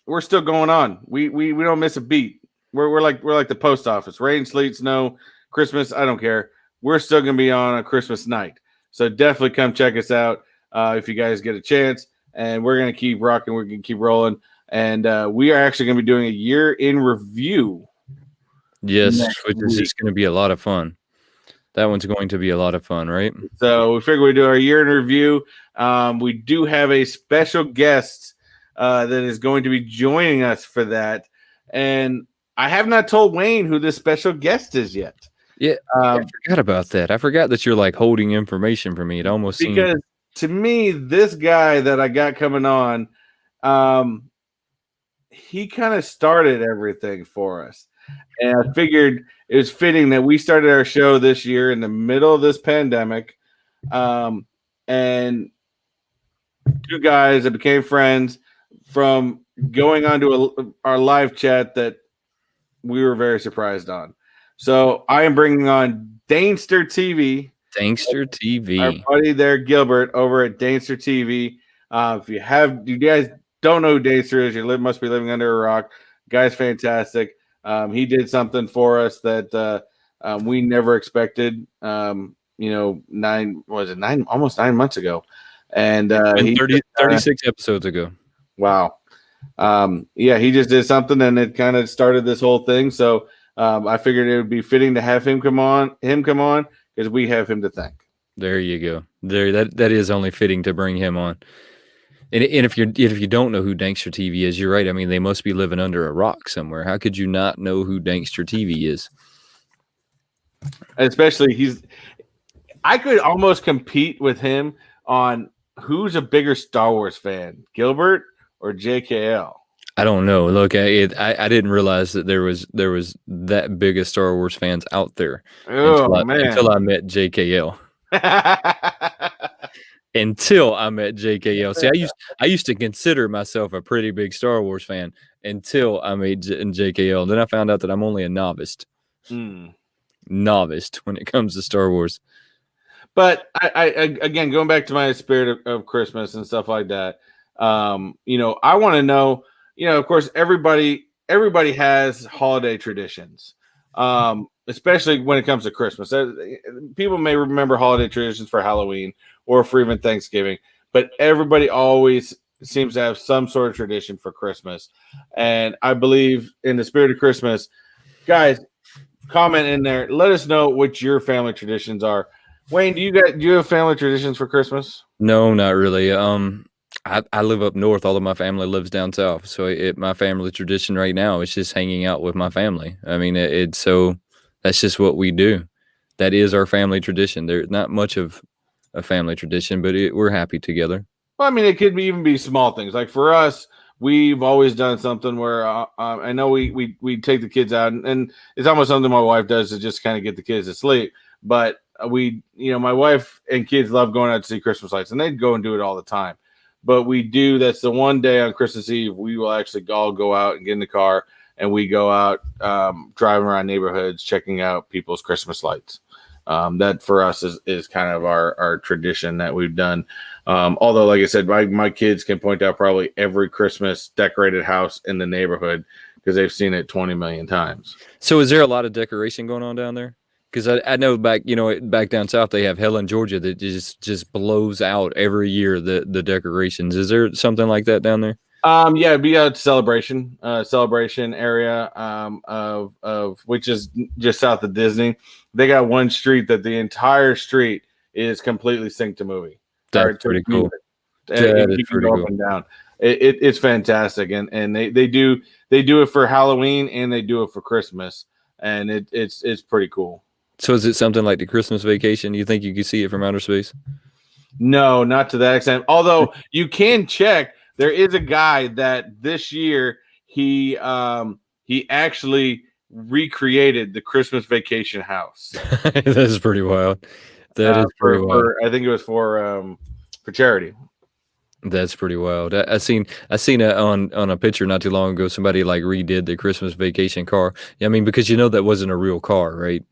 B: we're still going on. We don't miss a beat. We're like the post office. Rain, sleet, snow, Christmas, I don't care. We're still gonna be on Christmas night. So definitely come check us out if you guys get a chance. And we're gonna keep rocking. We're gonna keep rolling. And we are actually gonna be doing a year in review.
A: Yes, which is just gonna be a lot of fun. That one's going to be a lot of fun, right?
B: So we figure we do our year in review. We do have a special guest that is going to be joining us for that. And I have not told Wayne who this special guest is yet.
A: Yeah, I forgot about that. I forgot that you're like holding information for me. It almost
B: seems to me, this guy that I got coming on, he kind of started everything for us. And I figured it was fitting that we started our show this year in the middle of this pandemic. And 2 guys that became friends from going on to our live chat that we were very surprised on. So I am bringing on Danester TV.
A: Danester TV.
B: Our buddy there, Gilbert, over at Danester TV. If you guys don't know who Danester is, you must be living under a rock. Guy's fantastic. He did something for us that we never expected. Almost 9 months ago, and
A: 36 episodes ago.
B: Wow. He just did something, and it kind of started this whole thing. So I figured it would be fitting to have him come on, because we have him to thank.
A: There you go. That is only fitting to bring him on. And if you don't know who Dankster TV is, you're right. I mean, they must be living under a rock somewhere. How could you not know who Dankster TV is?
B: Especially I could almost compete with him on who's a bigger Star Wars fan, Gilbert or JKL.
A: I don't know. Look, I didn't realize that there was that big of Star Wars fans out there
B: Oh man.
A: until I met JKL. Until I met JKL. See, I used to consider myself a pretty big Star Wars fan until I met JKL. And then I found out that I'm only a novice.
B: Mm.
A: Novice when it comes to Star Wars.
B: But I again, going back to my spirit of Christmas and stuff like that, I want to know, of course, everybody has holiday traditions, especially when it comes to Christmas. People may remember holiday traditions for Halloween or for even Thanksgiving, but everybody always seems to have some sort of tradition for Christmas. And I believe in the spirit of Christmas, guys, comment in there. Let us know what your family traditions are. Wayne, do you have family traditions for Christmas?
A: No, not really. I live up north. All of my family lives down south. So my family tradition right now is just hanging out with my family. I mean, it's so that's just what we do. That is our family tradition. There's not much of a family tradition, but we're happy together.
B: Well, I mean, it could even be small things. Like for us, we've always done something where I know we take the kids out, and it's almost something my wife does to just kind of get the kids to sleep. But my wife and kids love going out to see Christmas lights, and they'd go and do it all the time. But that's the one day on Christmas Eve we will actually all go out and get in the car, and we go out driving around neighborhoods, checking out people's Christmas lights. That for us is kind of our tradition that we've done. Although, like I said, my kids can point out probably every Christmas decorated house in the neighborhood because they've seen it 20 million times.
A: So is there a lot of decoration going on down there? Because I know back down south they have Helen, Georgia that just blows out every year the decorations. Is there something like that down there?
B: Yeah, it'd be a celebration area of which is just south of Disney. They got one street that the entire street is completely synced to movie.
A: That's pretty cool.
B: That is pretty cool. Up and down. It's fantastic, and they do it for Halloween and they do it for Christmas, and it's pretty cool.
A: So is it something like the Christmas Vacation? You think you could see it from outer space?
B: No, not to that extent. Although you can check. There is a guy that this year he actually recreated the Christmas Vacation house.
A: That's pretty wild. That is pretty wild.
B: I think it was for charity.
A: That's pretty wild. I seen it on a picture not too long ago. Somebody like redid the Christmas Vacation car. Yeah, I mean, because that wasn't a real car, right?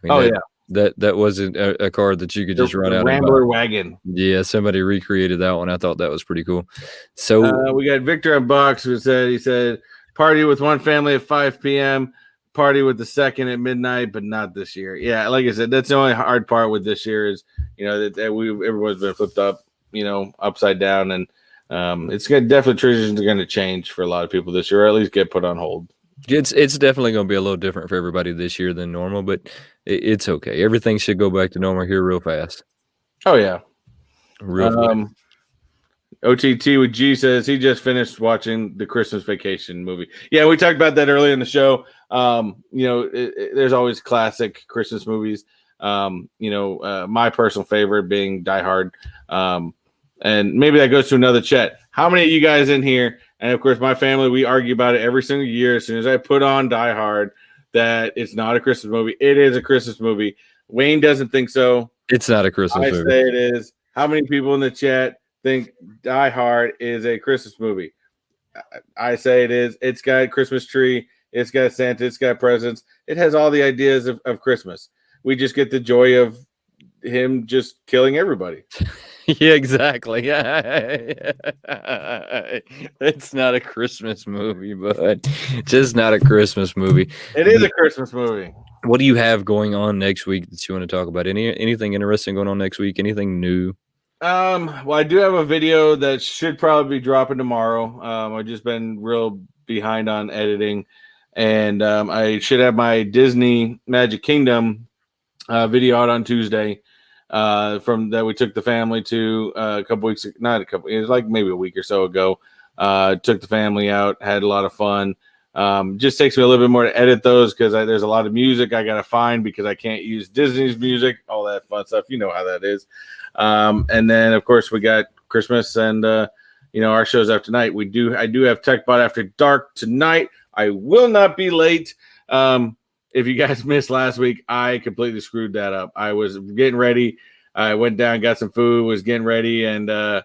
A: I mean, that wasn't a car that you could just run out.
B: Rambler wagon.
A: Yeah, somebody recreated that one. I thought that was pretty cool. So
B: we got Victor on Box who said party with one family at 5 p.m. Party with the second at midnight, but not this year. Yeah, like I said, that's the only hard part with this year is that everyone's been flipped up, upside down, and it's definitely traditions are going to change for a lot of people this year, or at least get put on hold.
A: It's definitely going to be a little different for everybody this year than normal, but it's okay. Everything should go back to normal here real fast.
B: Oh yeah,
A: real fast.
B: OTT with G says he just finished watching the Christmas Vacation movie. Yeah, we talked about that earlier in the show. There's always classic Christmas movies. My personal favorite being Die Hard. And maybe that goes to another chat. How many of you guys in here? And of course, my family, we argue about it every single year. As soon as I put on Die Hard, that it's not a Christmas movie. It is a Christmas movie. Wayne doesn't think so.
A: It's not a Christmas movie.
B: I say it is. How many people in the chat think Die Hard is a Christmas movie? I say it is. It's got a Christmas tree. It's got Santa. It's got presents. It has all the ideas of Christmas. We just get the joy of him just killing everybody.
A: Yeah, exactly. It's not a Christmas movie, but just not a Christmas movie.
B: It is a Christmas movie.
A: What do you have going on next week that you want to talk about? Anything interesting going on next week? Anything new?
B: Well, I do have a video that should probably be dropping tomorrow. I've just been real behind on editing, and I should have my Disney Magic Kingdom video out on Tuesday. From that we took the family to a couple weeks, not a couple, it was like maybe a week or so ago. Took the family out, had a lot of fun. Just takes me a little bit more to edit those because there's a lot of music I gotta find because I can't use Disney's music, all that fun stuff. You know how that is. And then of course we got Christmas and our shows after night. I do have Techbot After Dark tonight. I will not be late. If you guys missed last week, I completely screwed that up. I was getting ready. I went down, got some food, was getting ready, and I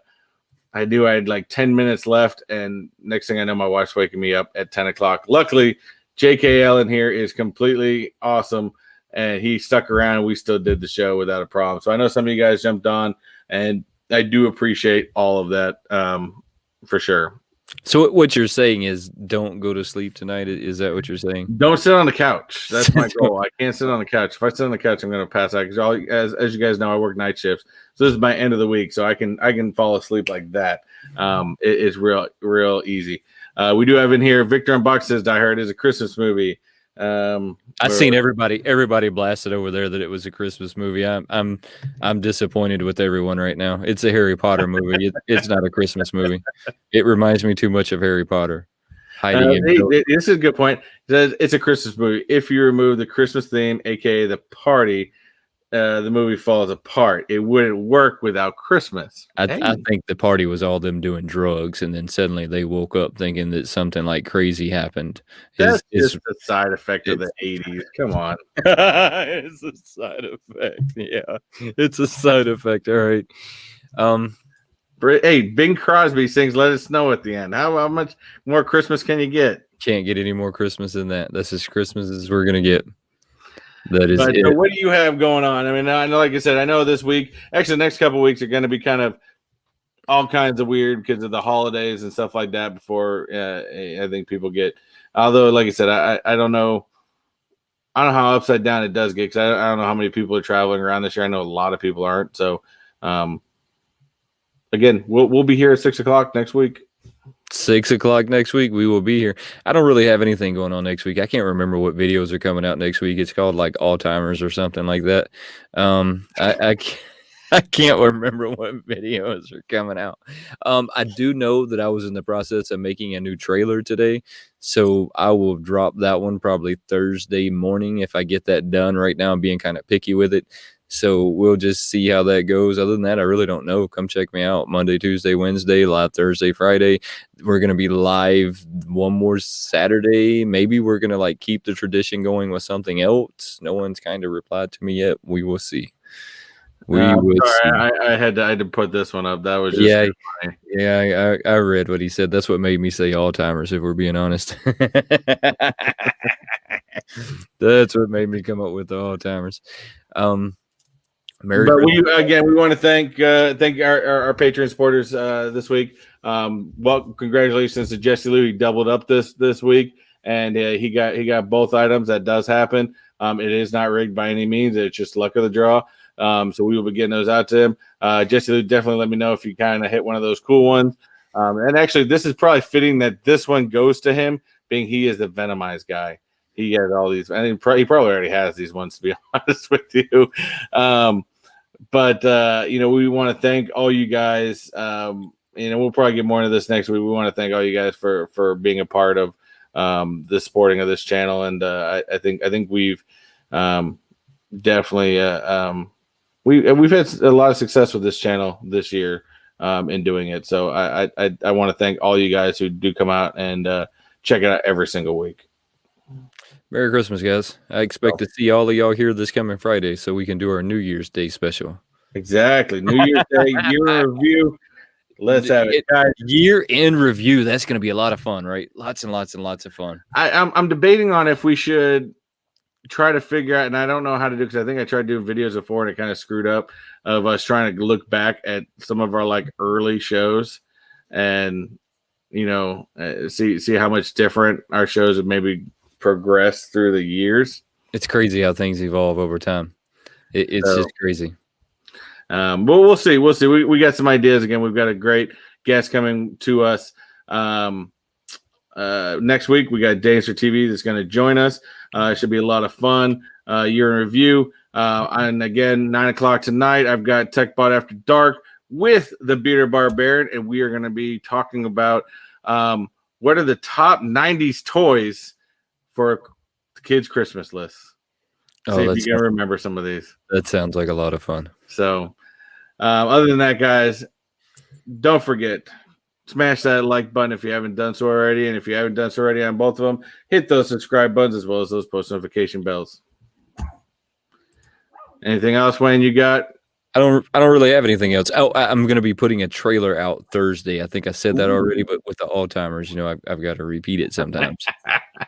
B: knew I had like 10 minutes left. And next thing I know, my wife's waking me up at 10 o'clock. Luckily, J.K. Allen here is completely awesome, and he stuck around, and we still did the show without a problem. So I know some of you guys jumped on, and I do appreciate all of that for sure.
A: So what you're saying is don't go to sleep tonight? Is that what you're saying?
B: Don't sit on the couch. That's my goal. I can't sit on the couch. If I sit on the couch, I'm going to pass out. Because as you guys know, I work night shifts, so this is my end of the week, so I can fall asleep like that. It's real easy. We do have in here Victor and Buck says Die Hard is a Christmas movie.
A: I've seen everybody blasted over there that it was a Christmas movie. I'm disappointed with everyone right now. It's a Harry Potter movie. It's not a Christmas movie. It reminds me too much of Harry Potter.
B: This is a good point. It's a Christmas movie. If you remove the Christmas theme, aka the party, the movie falls apart. It wouldn't work without Christmas.
A: I think the party was all them doing drugs, and then suddenly they woke up thinking that something like crazy happened.
B: That's just a side effect of the 80s. Come on.
A: It's a side effect. Yeah, it's a side effect. All right.
B: Hey, Bing Crosby sings "Let It Snow" at the end. How much more Christmas can you get?
A: Can't get any more Christmas than that. That's as Christmas as we're gonna get. That is
B: but,
A: it.
B: What do you have going on? I mean, I know, like I said, I know this week, actually, the next couple of weeks are going to be kind of all kinds of weird because of the holidays and stuff like that. Before I think people get, although, like I said, I don't know. I don't know how upside down it does get because I don't know how many people are traveling around this year. I know a lot of people aren't. So, again, we'll be here at 6 o'clock next week.
A: 6 o'clock next week, we will be here. I don't really have anything going on next week. I can't remember what videos are coming out next week. It's called like All Timers or something like that. I can't remember what videos are coming out. I do know that I was in the process of making a new trailer today, so I will drop that one probably Thursday morning if I get that done. Right now, I'm being kind of picky with it. So we'll just see how that goes. Other than that, I really don't know. Come check me out Monday, Tuesday, Wednesday, live Thursday, Friday. We're going to be live one more Saturday. Maybe we're going to like keep the tradition going with something else. No one's kind of replied to me yet. We will see.
B: I had to put this one up. That was just funny.
A: Yeah. I read what he said. That's what made me say all timers, if we're being honest. That's what made me come up with the all timers.
B: We want to thank our Patreon supporters this week. Well, congratulations to Jesse Lou. He doubled up this week, and he got both items. That does happen. It is not rigged by any means. It's just luck of the draw. So we will be getting those out to him. Jesse Lou, definitely let me know if you kind of hit one of those cool ones. And actually, this is probably fitting that this one goes to him, being he is the Venomized guy. He has all these, and he probably already has these ones, to be honest with you. But we want to thank all you guys. We'll probably get more into this next week. We want to thank all you guys for being a part of the supporting of this channel. And I think we've definitely we've had a lot of success with this channel this year in doing it. So I want to thank all you guys who do come out and check it out every single week.
A: Merry Christmas, guys. I expect to see all of y'all here this coming Friday so we can do our New Year's Day special.
B: Exactly. New Year's Day, year review. Let's have it.
A: Year in review. That's going to be a lot of fun, right? Lots and lots and lots of fun.
B: I'm debating on if we should try to figure out, and I don't know how to do, because I think I tried doing videos before and it kind of screwed up, of us trying to look back at some of our like early shows and, see how much different our shows have maybe progress through the years.
A: It's crazy how things evolve over time. It's just crazy.
B: But we'll see. We got some ideas. Again, we've got a great guest coming to us next week. We got Dancer TV that's going to join us. It should be a lot of fun. Year in review. And again, 9 o'clock tonight, I've got Techbot After Dark with the Bearded Barbarian, and we are going to be talking about what are the top 90s toys for the kids' Christmas list. See if you can remember some of these.
A: That sounds like a lot of fun.
B: So, other than that, guys, don't forget, Smash that like button if you haven't done so already. And if you haven't done so already on both of them, hit those subscribe buttons as well as those post notification bells. Anything else, Wayne, you got?
A: I don't really have anything else. Oh, I'm going to be putting a trailer out Thursday. I think I said that already, but with the all-timers, you know, I've got to repeat it sometimes.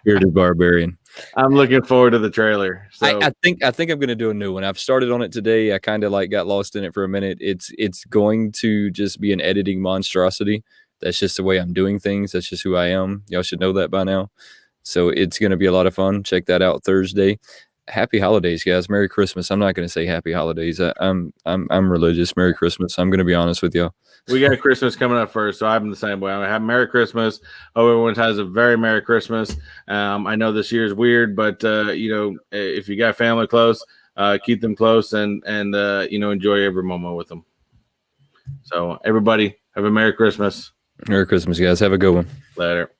A: Bearded Barbarian.
B: I'm looking forward to the trailer. So
A: I think I'm going to do a new one. I've started on it today. I kind of like got lost in it for a minute. It's going to just be an editing monstrosity. That's just the way I'm doing things. That's just who I am. Y'all should know that by now. So it's going to be a lot of fun. Check that out Thursday. Happy holidays, guys. Merry Christmas. I'm not going to say happy holidays. I'm religious. Merry Christmas. I'm going to be honest with y'all.
B: We got Christmas coming up first, so I'm the same way. I'm gonna have Merry Christmas. Hope everyone has a very Merry Christmas. I know this year is weird, but you know, if you got family close, keep them close and you know, enjoy every moment with them. So everybody have a Merry Christmas.
A: Merry Christmas, guys. Have a good one.
B: Later.